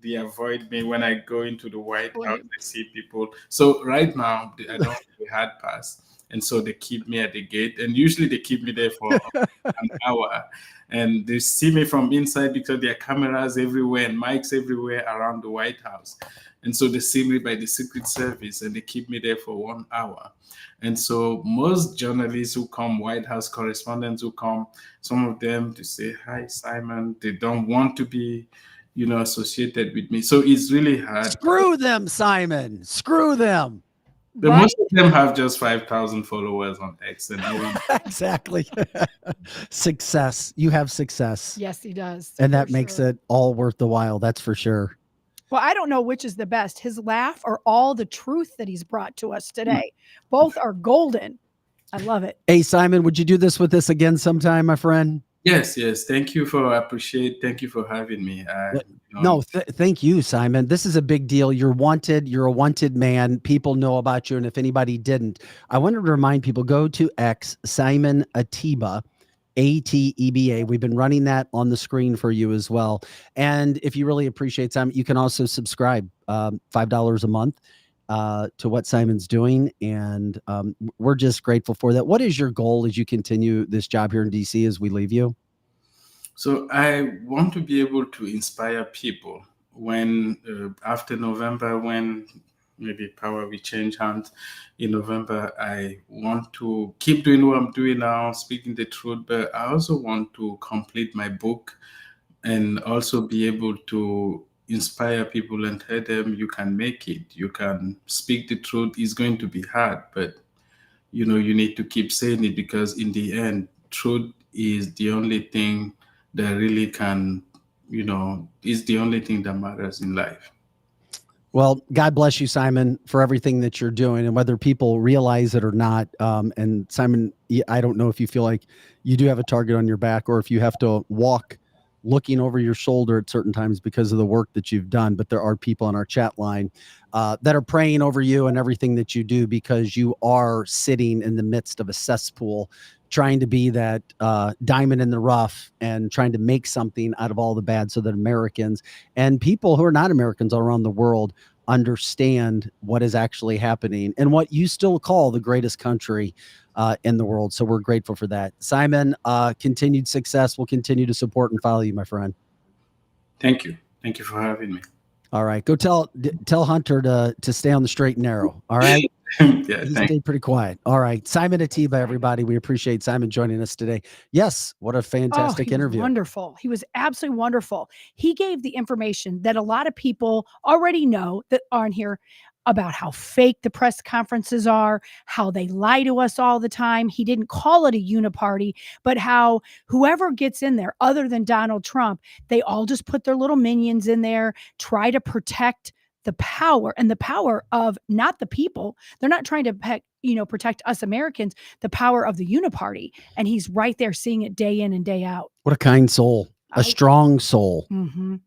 they avoid me when I go into the White House. They see people. So right now, I don't have a hard pass. And so they keep me at the gate. And usually they keep me there for an hour. And they see me from inside because there are cameras everywhere and mics everywhere around the White House. And so they see me by the Secret Service and they keep me there for 1 hour. And so most journalists who come, White House correspondents who come, some of them to say, hi, Simon, they don't want to be, associated with me. So it's really hard. Screw them, Simon. Screw them. Most of them have just 5,000 followers on X. And exactly. Success. You have success. Yes, he does. And that makes it all worth the while. That's for sure. Well, I don't know which is the best, his laugh or all the truth that he's brought to us today. Both are golden. I love it. Hey, Simon, would you do this with us again sometime, my friend? Yes. Thank you for having me. Thank you, Simon. This is a big deal. You're wanted. You're a wanted man. People know about you. And if anybody didn't, I wanted to remind people, go to X, Simon Ateba, Ateba. We've been running that on the screen for you as well. And if you really appreciate Simon, you can also subscribe $5 a month to what Simon's doing. And we're just grateful for that. What is your goal as you continue this job here in DC as we leave you? So I want to be able to inspire people when after November, when maybe power will change hands in November, I want to keep doing what I'm doing now, speaking the truth, but I also want to complete my book and also be able to inspire people and tell them you can make it. You can speak the truth. It's going to be hard, but you need to keep saying it, because in the end, truth is the only thing that really can, is the only thing that matters in life. Well, God bless you, Simon, for everything that you're doing, and whether people realize it or not. And Simon, I don't know if you feel like you do have a target on your back, or if you have to walk looking over your shoulder at certain times because of the work that you've done. But there are people on our chat line that are praying over you and everything that you do, because you are sitting in the midst of a cesspool, trying to be that diamond in the rough and trying to make something out of all the bad, so that Americans and people who are not Americans all around the world understand what is actually happening and what you still call the greatest country in the world. So we're grateful for that. Simon, continued success. We'll continue to support and follow you, my friend. Thank you. Thank you for having me. All right. Go tell Hunter to stay on the straight and narrow. All right. Yeah, he stayed pretty quiet. All right. Simon Ateba, everybody. We appreciate Simon joining us today. Yes. What a fantastic interview. Wonderful. He was absolutely wonderful. He gave the information that a lot of people already know that aren't here, about how fake the press conferences are, how they lie to us all the time. He didn't call it a uniparty, but how whoever gets in there other than Donald Trump, they all just put their little minions in there, try to protect the power, and the power of not the people. They're not trying to protect us Americans, the power of the uniparty. And he's right there seeing it day in and day out. What a kind soul. A strong soul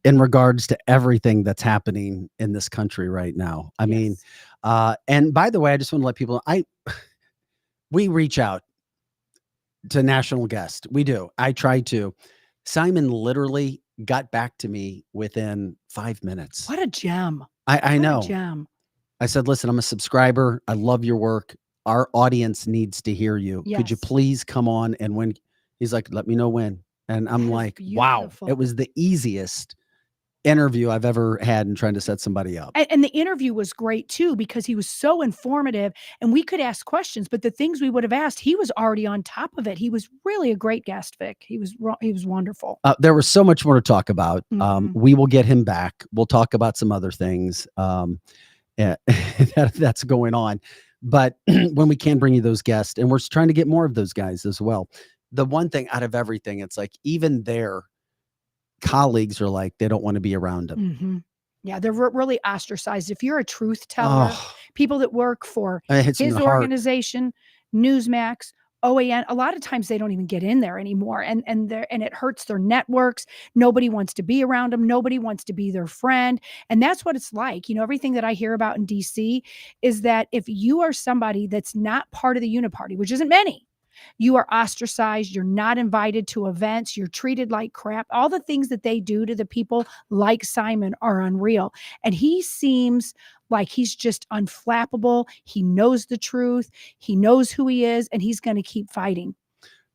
in regards to everything that's happening in this country right now. I mean, and by the way, I just want to let people know, we reach out to national guests. We do. I try to. Simon literally got back to me within 5 minutes. What a gem. I What know. a gem. I said, listen, I'm a subscriber. I love your work. Our audience needs to hear you. Could you Yes. please come on? And when he's like, let me know when. And I'm That is like, wow, beautiful. it was the easiest interview I've ever had in trying to set somebody up. And the interview was great too, because he was so informative and we could ask questions, but the things we would have asked, he was already on top of it. He was really a great guest, Vic. He was wonderful. There was so much more to talk about. Mhm. We will get him back. We'll talk about some other things that's going on. But when we can bring you those guests, and we're trying to get more of those guys as well. The one thing out of everything, it's like even their colleagues are like, they don't want to be around him. Mhm. Yeah, they're really ostracized. If you're a truth teller, Oh, people that work for it hits me in his the heart. organization, Newsmax, OAN, a lot of times they don't even get in there anymore, and it hurts their networks. Nobody wants to be around them. Nobody wants to be their friend, and that's what it's like. You know, everything that I hear about in DC is that if you are somebody that's not part of the Uniparty, which isn't many, you are ostracized. You're not invited to events. You're treated like crap. All the things that they do to the people like Simon are unreal. And he seems like he's just unflappable. He knows the truth. He knows who he is, and he's going to keep fighting.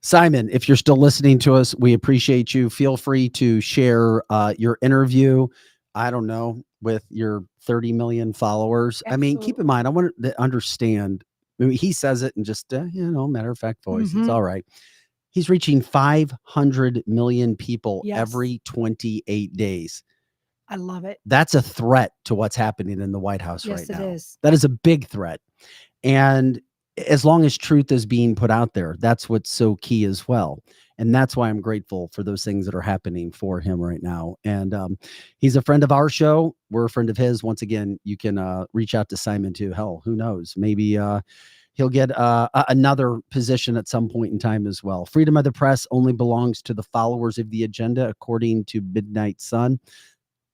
Simon, if you're still listening to us, we appreciate you. Feel free to share your interview, I don't know, with your 30 million followers. I mean, keep in Absolutely. mind, I want to understand. I mean, he says it in just, matter of fact voice. It's Mhm. all right. He's reaching 500 million people Yes. every 28 days. I love it. That's a threat to what's happening in the White House Yes, right it now. is. That is a big threat. And as long as truth is being put out there, that's what's so key as well. And that's why I'm grateful for those things that are happening for him right now. And he's a friend of our show. We're a friend of his. Once again, you can reach out to Simon too. Hell, who knows? Maybe he'll get another position at some point in time as well. Freedom of the press only belongs to the followers of the agenda, according to Midnight Sun.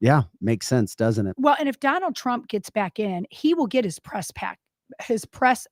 Yeah, makes sense, doesn't it? Well, and if Donald Trump gets back in, he will get his press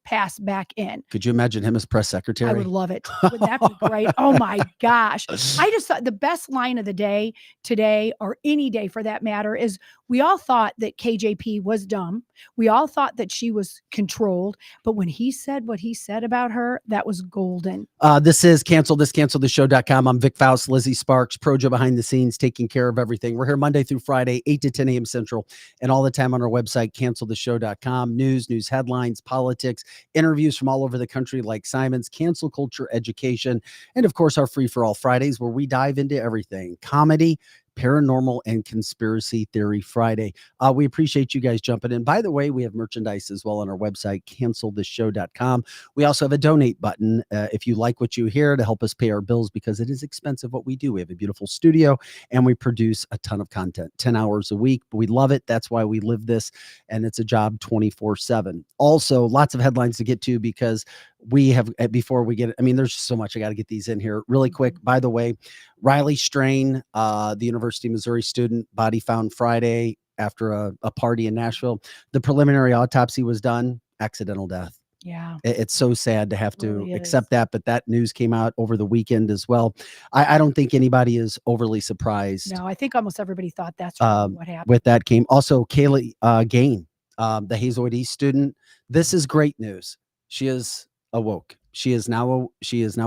pass back in. Could you imagine him as press secretary? I would love it. Wouldn't that be great? Oh my gosh. I just thought the best line of the day today, or any day for that matter, is we all thought that KJP was dumb. We all thought that she was controlled. But when he said what he said about her, that was golden. This is cancelthisshow.com. I'm Vic Faust, Lizzie Sparks, Projo behind the scenes, taking care of everything. We're here Monday through Friday, 8 to 10 a.m. Central, and all the time on our website, cancelthisshow.com. News headlines, politics, interviews from all over the country like Simon's, cancel culture education, and of course our Free for All Fridays, where we dive into everything: comedy, paranormal, and conspiracy theory Friday. We appreciate you guys jumping in. By the way, we have merchandise as well on our website, cancelthisshow.com. We also have a donate button if you like what you hear, to help us pay our bills, because it is expensive what we do. We have a beautiful studio and we produce a ton of content, 10 hours a week, but we love it. That's why we live this, and it's a job 24/7. Also, lots of headlines to get to, because we have, before we get, I mean, there's so much. I got to get these in here really quick. By the way, Riley Strain, the University of Missouri student, body found Friday after a party in Nashville. The preliminary autopsy was done, accidental death. Yeah. It's so sad to have to Really accept is. that, but that news came out over the weekend as well. I don't think anybody is overly surprised. No, I think almost everybody thought that's really what happened. With that came also Kaylee Gain, the Hazelwood East student. This is great news. She is awoke. She is now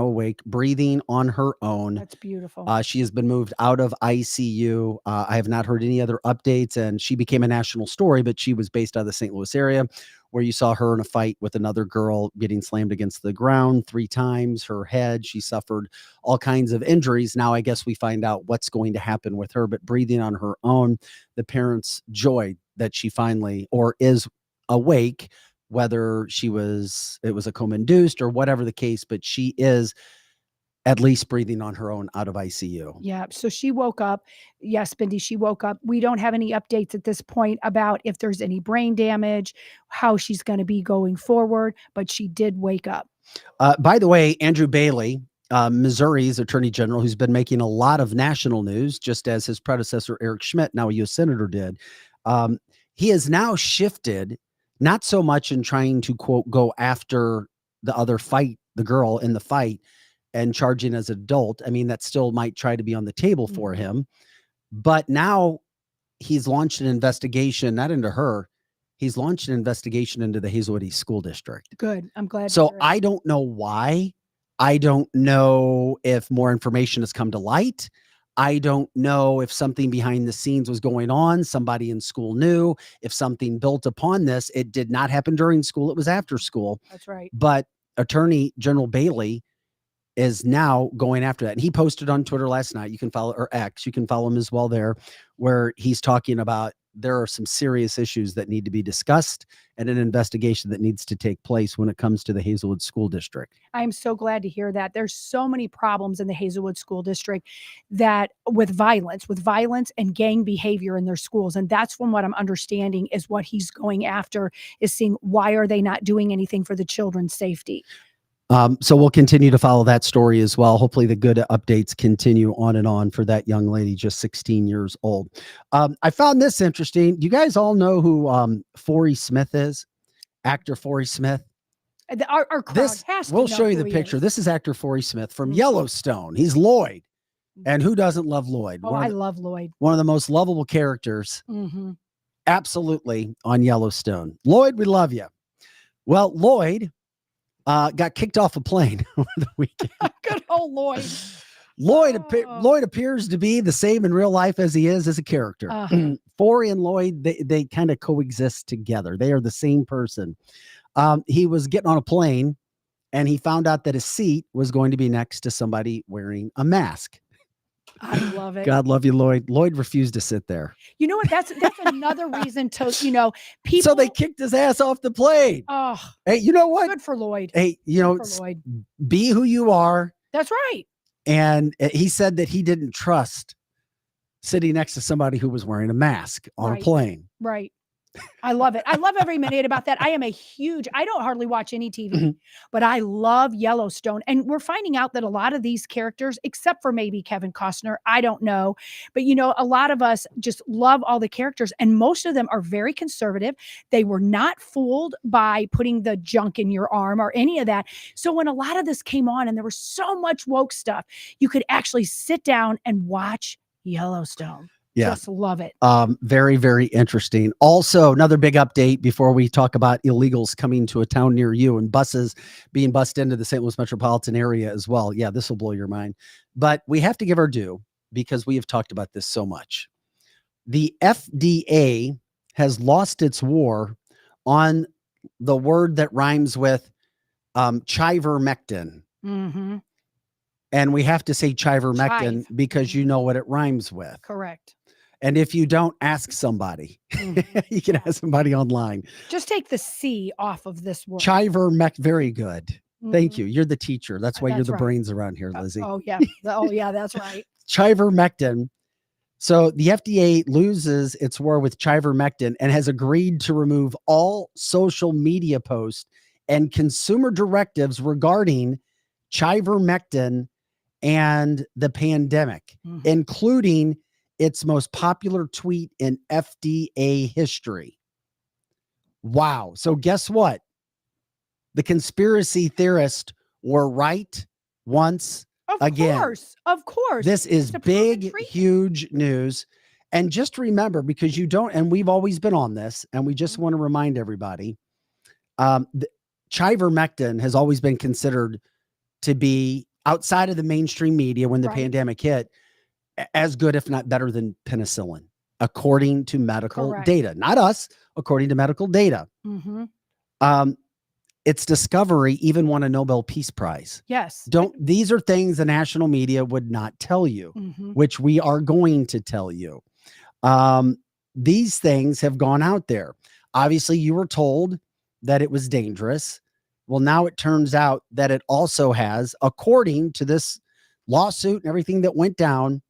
awake, breathing on her own. That's beautiful. She has been moved out of ICU. I have not heard any other updates, and she became a national story, but she was based out of the St. Louis area, where you saw her in a fight with another girl, getting slammed against the ground 3 times, her head. She suffered all kinds of injuries. Now, I guess we find out what's going to happen with her, but breathing on her own, the parents' joy that she finally, or is awake, whether it was a coma-induced or whatever the case, but she is at least breathing on her own out of ICU. Yeah. So she woke up. Yes, Bindi, she woke up. We don't have any updates at this point about if there's any brain damage, how she's going to be going forward, but she did wake up. By the way, Andrew Bailey, Missouri's attorney general, who's been making a lot of national news, just as his predecessor, Eric Schmidt, now a U.S. senator, did. He has now shifted, not so much in trying to, quote, go after the girl in the fight and charging as an adult. I mean, that still might try to be on the table for him. But now he's launched an investigation, not into her. He's launched an investigation into the Hazelwood East School District. Good. I'm glad. to So hear it. I don't know why. I don't know if more information has come to light. I don't know if something behind the scenes was going on. Somebody in school knew. If something built upon this, it did not happen during school. It was after school. That's right. But Attorney General Bailey is now going after that. And he posted on Twitter last night. You can follow, or X, you can follow him as well there, where he's talking about there are some serious issues that need to be discussed and an investigation that needs to take place when it comes to the Hazelwood School District. I'm so glad to hear that. There's so many problems in the Hazelwood School District that with violence and gang behavior in their schools. And that's from what I'm understanding is what he's going after, is seeing why are they not doing anything for the children's safety. So we'll continue to follow that story as well. Hopefully the good updates continue on and on for that young lady, just 16 years old. I found this interesting. Do you guys all know who Forey Smith is? Actor Forey Smith? Our crowd has to we'll know show you who the he picture. is. This is actor Forey Smith from Mhm. Yellowstone. He's Lloyd. And who doesn't love Lloyd? Oh, I love Lloyd. One of the most lovable characters. Mhm. Absolutely, on Yellowstone. Lloyd, we love you. Well, Lloyd got kicked off a plane over the weekend. Good old Lloyd. Lloyd appears to be the same in real life as he is as a character. Forey and Lloyd, they kind of coexist together. They are the same person. He was getting on a plane and he found out that his seat was going to be next to somebody wearing a mask. I love it. God love you, Lloyd. Lloyd refused to sit there. You know what? That's another reason to, people. So they kicked his ass off the plane. Oh, hey, you know what? Good for Lloyd. Hey, Good for Lloyd. Be who you are. That's right. And he said that he didn't trust sitting next to somebody who was wearing a mask on a plane. Right. I love it. I love every minute about that. I don't hardly watch any TV, but I love Yellowstone. And we're finding out that a lot of these characters, except for maybe Kevin Costner, I don't know, but a lot of us just love all the characters and most of them are very conservative. They were not fooled by putting the junk in your arm or any of that. So when a lot of this came on and there was so much woke stuff, you could actually sit down and watch Yellowstone. Yeah. Just love it. Very, very interesting. Also, another big update before we talk about illegals coming to a town near you and buses being bussed into the St. Louis metropolitan area as well. Yeah, this will blow your mind. But we have to give our due because we have talked about this so much. The FDA has lost its war on the word that rhymes with chivermectin. Mm-hmm. And we have to say chivermectin because you know what it rhymes with. Correct. And if you don't, ask somebody. You can ask somebody online. Just take the C off of this word. Very good. Thank you. You're the teacher. That's why you're the brains around here, Lizzie. Oh, yeah. That's right. Chivermectin. So the FDA loses its war with chivermectin and has agreed to remove all social media posts and consumer directives regarding chivermectin and the pandemic, including its most popular tweet in FDA history. Wow. So guess what? The conspiracy theorists were right once again. Of course. This is big, huge news. And just remember, because and we've always been on this, and we just want to remind everybody, chivermectin has always been considered to be outside of the mainstream media when the pandemic hit, as good, if not better than penicillin, according to medical data, not us, according to medical data. Its discovery even won a Nobel Peace Prize. Yes. These are things the national media would not tell you, which we are going to tell you. These things have gone out there. Obviously, you were told that it was dangerous. Well, now it turns out that it also has, according to this lawsuit and everything that went down,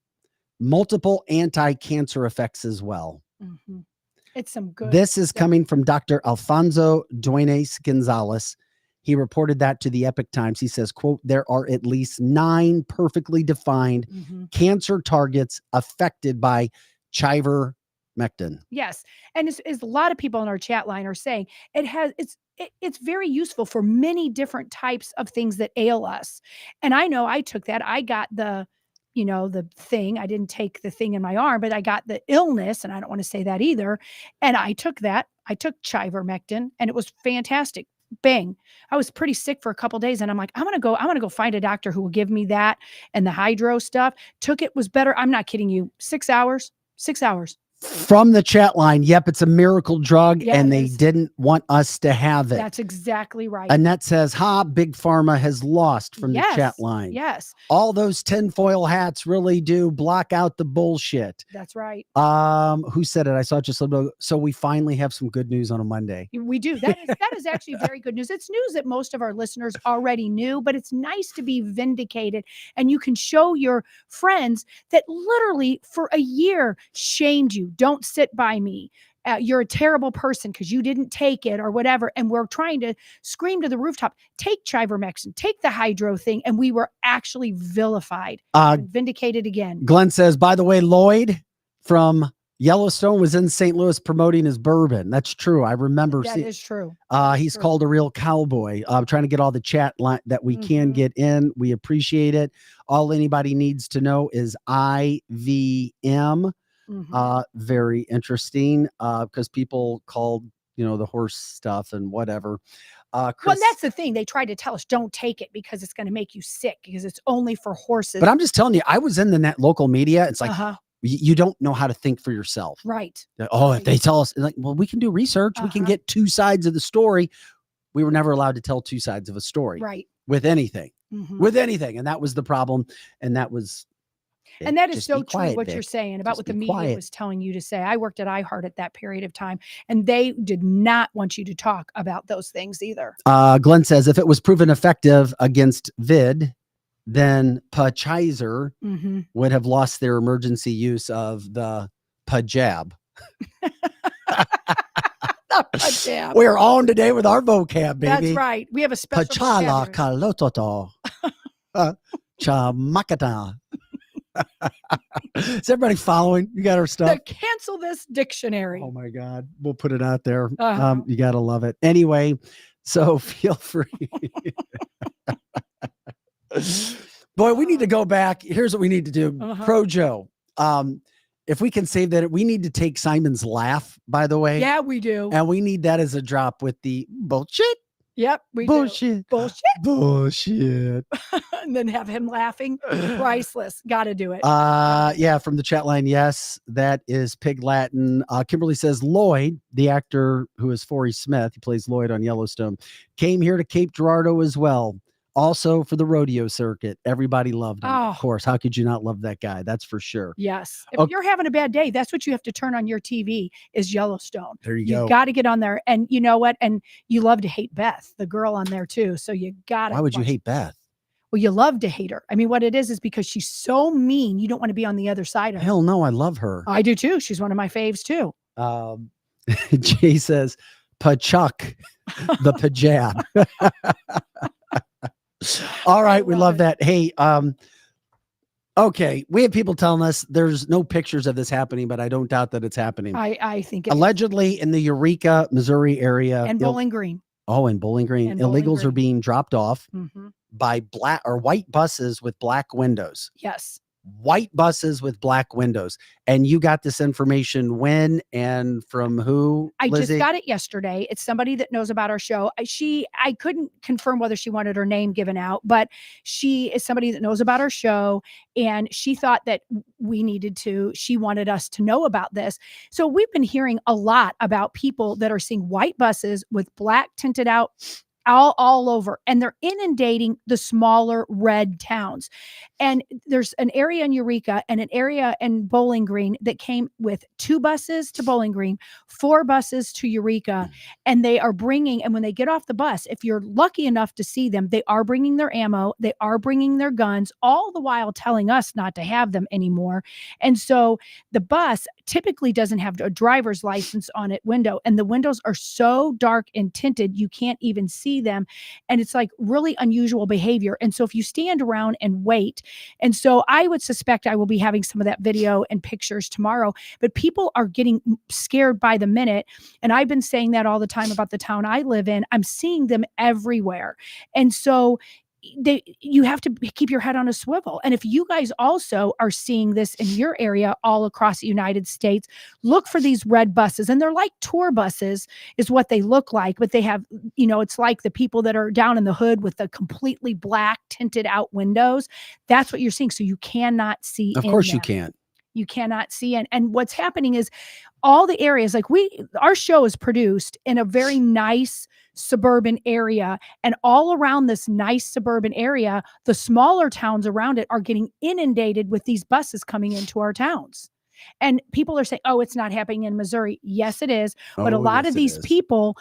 multiple anti-cancer effects as well. It's some good. This is coming from Dr. Alfonso Duenes Gonzalez. He reported that to the Epic Times. He says, quote, there are at least 9 perfectly defined cancer targets affected by chivermectin. Yes. And as a lot of people in our chat line are saying, it's very useful for many different types of things that ail us. And I know I took that. I got the the thing. I didn't take the thing in my arm, but I got the illness, and I don't want to say that either. And I took that. I took chivermectin, and it was fantastic. Bang. I was pretty sick for a couple of days, and I'm like, I'm going to go find a doctor who will give me that and the hydro stuff. Took it, was better. I'm not kidding you. 6 hours. 6 hours. From the chat line, yep, it's a miracle drug, Yeah, and it they is. didn't want us to have it. That's exactly right. Annette says, Big Pharma has lost from the chat line. Yes. All those tinfoil hats really do block out the bullshit. That's right. Who said it? I saw it just a little bit. So we finally have some good news on a Monday. We do. That is actually very good news. It's news that most of our listeners already knew, but it's nice to be vindicated. And you can show your friends that literally for a year shamed you. Don't sit by me. You're a terrible person because you didn't take it or whatever. And we're trying to scream to the rooftop, take chivermectin, take the hydro thing. And we were actually vilified, vindicated again. Glenn says, by the way, Lloyd from Yellowstone was in St. Louis promoting his bourbon. That's true. I remember. That is true. He's called a real cowboy. Trying to get all the chat line that we can get in. We appreciate it. All anybody needs to know is IVM. Very interesting because people called, the horse stuff and whatever. Well, that's the thing. They tried to tell us don't take it because it's going to make you sick because it's only for horses. But I'm just telling you, I was in the local media. It's like, you don't know how to think for yourself. Right. If they tell us, like, well, we can do research. We can get two sides of the story. We were never allowed to tell two sides of a story. Right. With anything. With anything. And that was the problem. And that was. And that is so true what Vic. you're saying about Just what the be media quiet. was telling you to say. I worked at iHeart at that period of time, and they did not want you to talk about those things either. Glenn says, if it was proven effective against VID, then Pfizer would have lost their emergency use of the Pajab. Pajab. We're on today with our vocab, baby. That's right. We have a special Pachala vocabulary. kalototo. Chamakata. Is everybody following? You got our stuff? The Cancel This Dictionary. Oh my God. We'll put it out there. Uh-huh. You got to love it. Anyway, so feel free. Boy, we need to go back. Here's what we need to do. Pro Joe. If we can save that, we need to take Simon's laugh, by the way. Yeah, we do. And we need that as a drop with the bullshit. Yep, we Bullshit. do. Bullshit. Bullshit. And then have him laughing. Priceless. Got to do it. Yeah, from the chat line, yes, that is Pig Latin. Kimberly says Lloyd, the actor who is Forrest Smith, he plays Lloyd on Yellowstone, came here to Cape Girardeau as well. Also for the rodeo circuit. Everybody loved him. Of course. How could you not love that guy? That's for sure. Yes. If you're having a bad day, that's what you have to turn on your TV is Yellowstone. There you go. You got to get on there. And you know what? And you love to hate Beth, the girl on there too. So you got to. Why would you hate Beth? Well, you love to hate her. I mean, what it is because she's so mean. You don't want to be on the other side of her. Hell no. I love her. I do too. She's one of my faves too. Jay says, Pachuk, the Pajab. All right, we love that. Hey, okay, we have people telling us there's no pictures of this happening, but I don't doubt that it's happening. I think Allegedly in the Eureka, Missouri area. And Bowling Green. Oh, in Bowling Green. And Illegals Bowling are Green. being dropped off by black or white buses with black windows. Yes. White buses with black windows. And you got this information when and from who? I Lizzie? just got it yesterday. It's somebody that knows about our show. I couldn't confirm whether she wanted her name given out, but she is somebody that knows about our show. And she thought that she wanted us to know about this. So we've been hearing a lot about people that are seeing white buses with black tinted out all over, and they're inundating the smaller red towns. And there's an area in Eureka and an area in Bowling Green that came with 2 buses to Bowling Green, 4 buses to Eureka, and they are bringing, and when they get off the bus, if you're lucky enough to see them, they are bringing their ammo, they are bringing their guns, all the while telling us not to have them anymore. And so the bus typically doesn't have a driver's license on it window, and the windows are so dark and tinted you can't even see them, and it's like really unusual behavior. And so if you stand around and wait, and so I would suspect I will be having some of that video and pictures tomorrow, but people are getting scared by the minute. And I've been saying that all the time about the town I live in. I'm seeing them everywhere. And so you have to keep your head on a swivel. And if you guys also are seeing this in your area all across the United States, look for these red buses. And they're like tour buses is what they look like, but they have, it's like the people that are down in the hood with the completely black tinted out windows. That's what you're seeing. So you cannot see. Of course you can't. You cannot see. And what's happening is all the areas, like our show is produced in a very nice suburban area, and all around this nice suburban area, the smaller towns around it are getting inundated with these buses coming into our towns. And people are saying, oh, it's not happening in Missouri. Yes, it is. But a lot of these people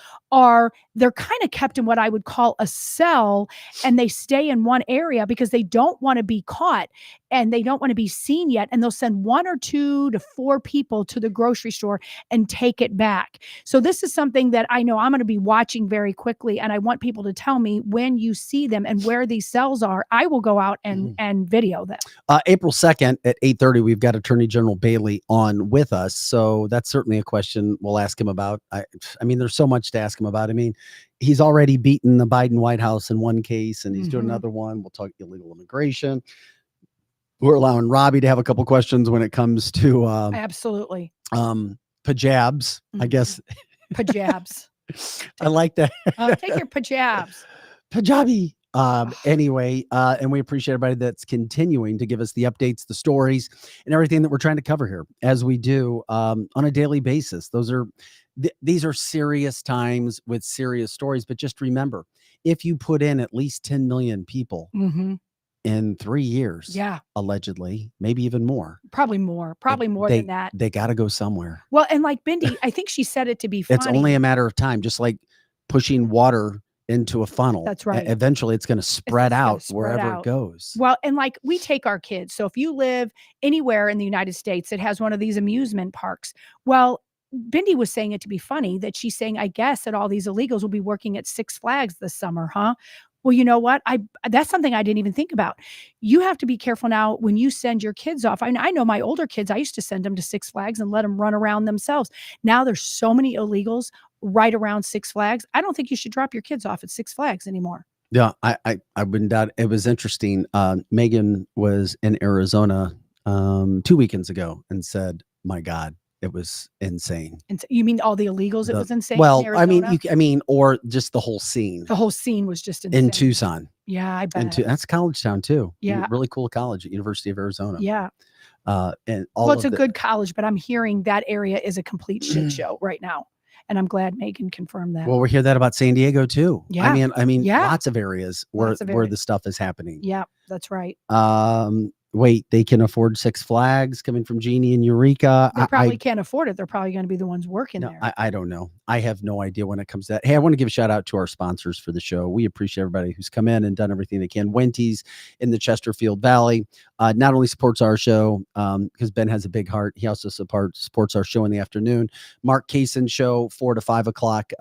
they're kind of kept in what I would call a cell, and they stay in one area because they don't want to be caught and they don't want to be seen yet. And they'll send 1 or 2 to 4 people to the grocery store and take it back. So this is something that I know I'm going to be watching very quickly. And I want people to tell me when you see them and where these cells are. I will go out and video them. April 2nd at 8:30, we've got Attorney General Bailey on with us. So that's certainly a question we'll ask him about. I mean, there's so much to ask him about. I mean, he's already beaten the Biden White House in one case, and he's doing another one. We'll talk illegal immigration. We're allowing Robbie to have a couple questions when it comes to absolutely pajabs, I guess. Pajabs. I like that. Take your pajabs. Pajabi. Anyway, and we appreciate everybody that's continuing to give us the updates, the stories, and everything that we're trying to cover here, as we do on a daily basis. These are serious times with serious stories, but just remember, if you put in at least 10 million people in 3 years, allegedly, maybe even more, probably more than that, they got to go somewhere. Well, and like Bindi, I think she said it to be funny. It's only a matter of time, just like pushing water into a funnel. That's right. Eventually it's going to spread out wherever it goes. Well, and like we take our kids. So if you live anywhere in the United States that has one of these amusement parks, well, Bindi was saying it to be funny that she's saying, I guess that all these illegals will be working at Six Flags this summer, huh? Well, you know what? That's something I didn't even think about. You have to be careful now when you send your kids off. I know my older kids, I used to send them to Six Flags and let them run around themselves. Now there's so many illegals right around Six Flags. I don't think you should drop your kids off at Six Flags anymore. Yeah, I wouldn't doubt it. It was interesting. Megan was in Arizona 2 weekends ago and said, my God, it was insane. And you mean all the illegals? It was insane. Well, I mean, or just the whole scene. The whole scene was just insane. In Tucson. Yeah, I bet. That's college town too. Yeah. Really cool college at University of Arizona. Yeah. And it's a good college, but I'm hearing that area is a complete shit show right now. And I'm glad Megan confirmed that. Well, we hear that about San Diego too. Yeah. I mean, lots of areas where the stuff is happening. Yeah, that's right. Wait, they can afford Six Flags coming from Jeannie and Eureka. They probably can't afford it. They're probably going to be the ones working there. I don't know. I have no idea when it comes to that. Hey, I want to give a shout out to our sponsors for the show. We appreciate everybody who's come in and done everything they can. Wendy's in the Chesterfield Valley not only supports our show because Ben has a big heart. He also supports our show in the afternoon. Mark Kaysen's show 4 to 5 o'clock.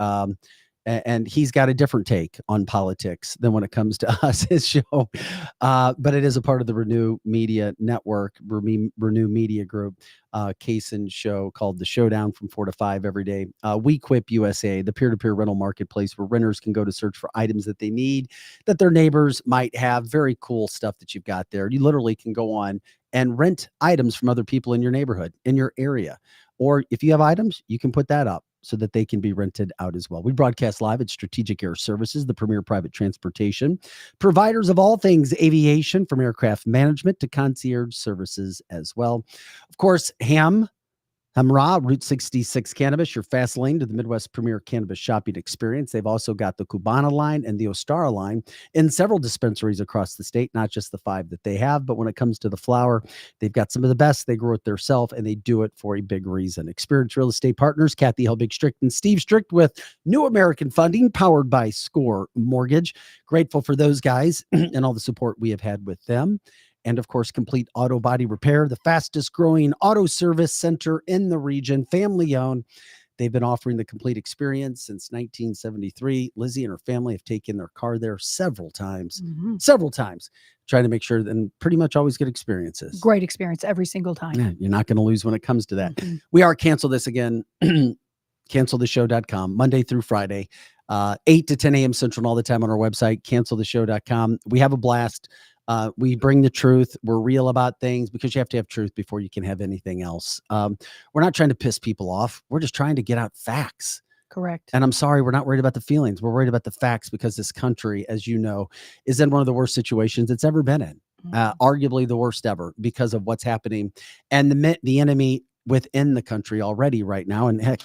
And he's got a different take on politics than when it comes to us, his show. But it is a part of the Renew Media Network, Renew Media Group, Kaysen's show called The Showdown from 4 to 5 every day. WeQuip USA, the peer-to-peer rental marketplace where renters can go to search for items that they need, that their neighbors might have. Very cool stuff that you've got there. You literally can go on and rent items from other people in your neighborhood, in your area. Or if you have items, you can put that up so that they can be rented out as well. We broadcast live at Strategic Air Services, the premier private transportation providers of all things aviation, from aircraft management to concierge services as well. Of course, Hamra, Route 66 Cannabis, your fast lane to the Midwest premier cannabis shopping experience. They've also got the Cubana line and the Ostara line in several dispensaries across the state, not just the 5 that they have, but when it comes to the flower, they've got some of the best. They grow it themselves, and they do it for a big reason. Experienced real estate partners, Kathy Helbig Strict and Steve Strict with New American Funding, powered by Score Mortgage. Grateful for those guys and all the support we have had with them. And of course, Complete Auto Body Repair, the fastest growing auto service center in the region, family owned. They've been offering the complete experience since 1973. Lizzie and her family have taken their car there several times, trying to make sure, and pretty much always good experiences. Great experience every single time. Yeah, you're not going to lose when it comes to that. We are Cancel This Again, canceltheshow.com, Monday through Friday. 8 to 10 a.m. Central all the time on our website, canceltheshow.com. We have a blast. We bring the truth. We're real about things because you have to have truth before you can have anything else. We're not trying to piss people off. We're just trying to get out facts. Correct. And I'm sorry, we're not worried about the feelings. We're worried about the facts because this country, as you know, is in one of the worst situations it's ever been in. Arguably the worst ever because of what's happening and the enemy within the country already right now. And heck,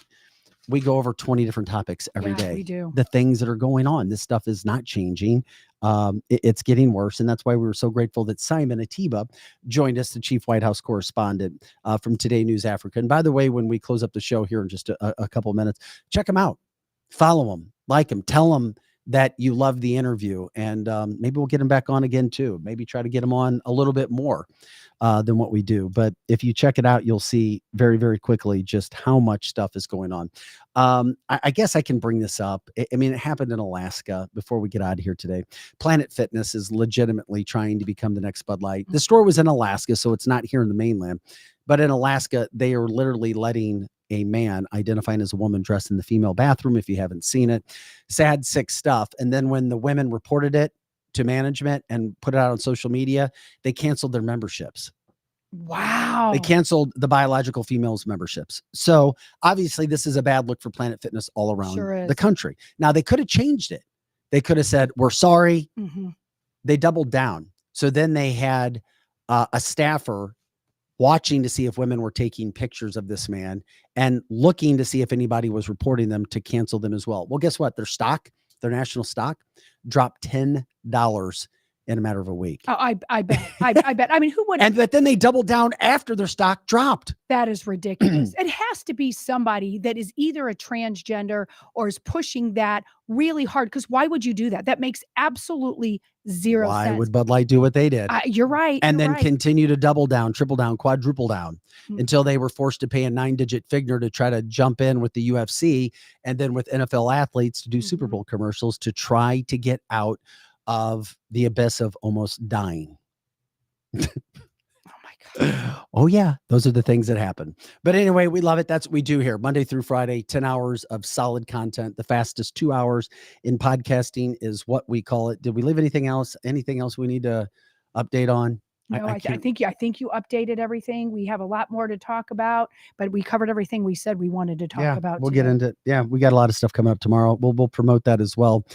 we go over 20 different topics every day. We do. The things that are going on. This stuff is not changing. It's getting worse. And that's why we were so grateful that Simon Ateba joined us, the chief White House correspondent from Today News Africa. And by the way, when we close up the show here in just a couple of minutes, check him out, follow him, like him, tell him that you love the interview. And maybe we'll get him back on again too. Maybe try to get him on a little bit more than what we do. But if you check it out, you'll see very, very quickly just how much stuff is going on. I guess I can bring this up. I mean, it happened in Alaska before we get out of here today. Planet Fitness is legitimately trying to become the next Bud Light. The store was in Alaska, so it's not here in the mainland. But in Alaska, they are literally letting a man identifying as a woman dressed in the female bathroom. If you haven't seen it, sad, sick stuff. And then when the women reported it to management and put it out on social media, they canceled their memberships. Wow. They canceled the biological females memberships. So obviously this is a bad look for Planet Fitness all around the country. Now they could have changed it. They could have said, we're sorry. They doubled down. So then they had a staffer watching to see if women were taking pictures of this man and looking to see if anybody was reporting them to cancel them as well. Well, guess what? Their national stock dropped $10 in a matter of a week. Oh, I bet. I bet. I mean, who would? But then they doubled down after their stock dropped. That is ridiculous. It has to be somebody that is either a transgender or is pushing that really hard. Because why would you do that? That makes absolutely zero sense. Why would Bud Light do what they did? You're right. And then continue to double down, triple down, quadruple down until they were forced to pay a 9-digit figure to try to jump in with the UFC and then with NFL athletes to do Super Bowl commercials to try to get out of the abyss of almost dying. Oh my God. Oh yeah. Those are the things that happen. But anyway, we love it. That's what we do here. Monday through Friday, 10 hours of solid content. The fastest 2 hours in podcasting is what we call it. Did we leave anything else? Anything else we need to update on? No, I think you updated everything. We have a lot more to talk about, but we covered everything we said we wanted to talk about. We'll get into it. Yeah, we got a lot of stuff coming up tomorrow. We'll promote that as well.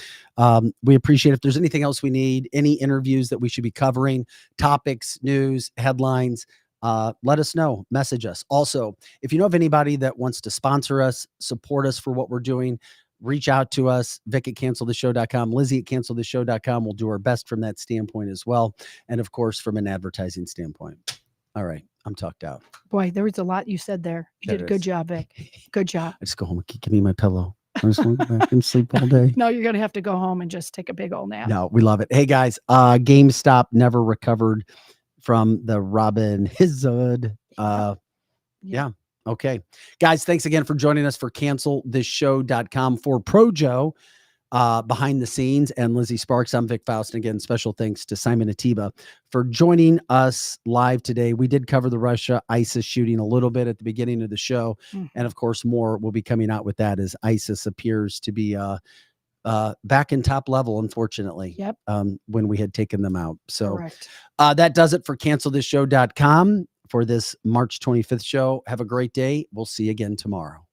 We appreciate if there's anything else we need, any interviews that we should be covering, topics, news, headlines. Let us know. Message us. Also, if you know of anybody that wants to sponsor us, support us for what we're doing, reach out to us, Vic at canceltheshow.com, Lizzie at canceltheshow.com. We'll do our best from that standpoint as well. And of course, from an advertising standpoint. All right. I'm talked out. Boy, there was a lot you said there. You did a good job, Vic. Good job. I just go home and give me my pillow. I'm just going to go back and sleep all day. No, you're going to have to go home and just take a big old nap. No, we love it. Hey guys, GameStop never recovered from the Robin Hood. Yeah. Okay. Guys, thanks again for joining us for cancelthisshow.com for Projo behind the scenes and Lizzie Sparks. I'm Vic Faust. And again, special thanks to Simon Ateba for joining us live today. We did cover the Russia ISIS shooting a little bit at the beginning of the show. And of course, more will be coming out with that as ISIS appears to be back in top level, unfortunately, when we had taken them out. So that does it for cancelthisshow.com for this March 25th show. Have a great day. We'll see you again tomorrow.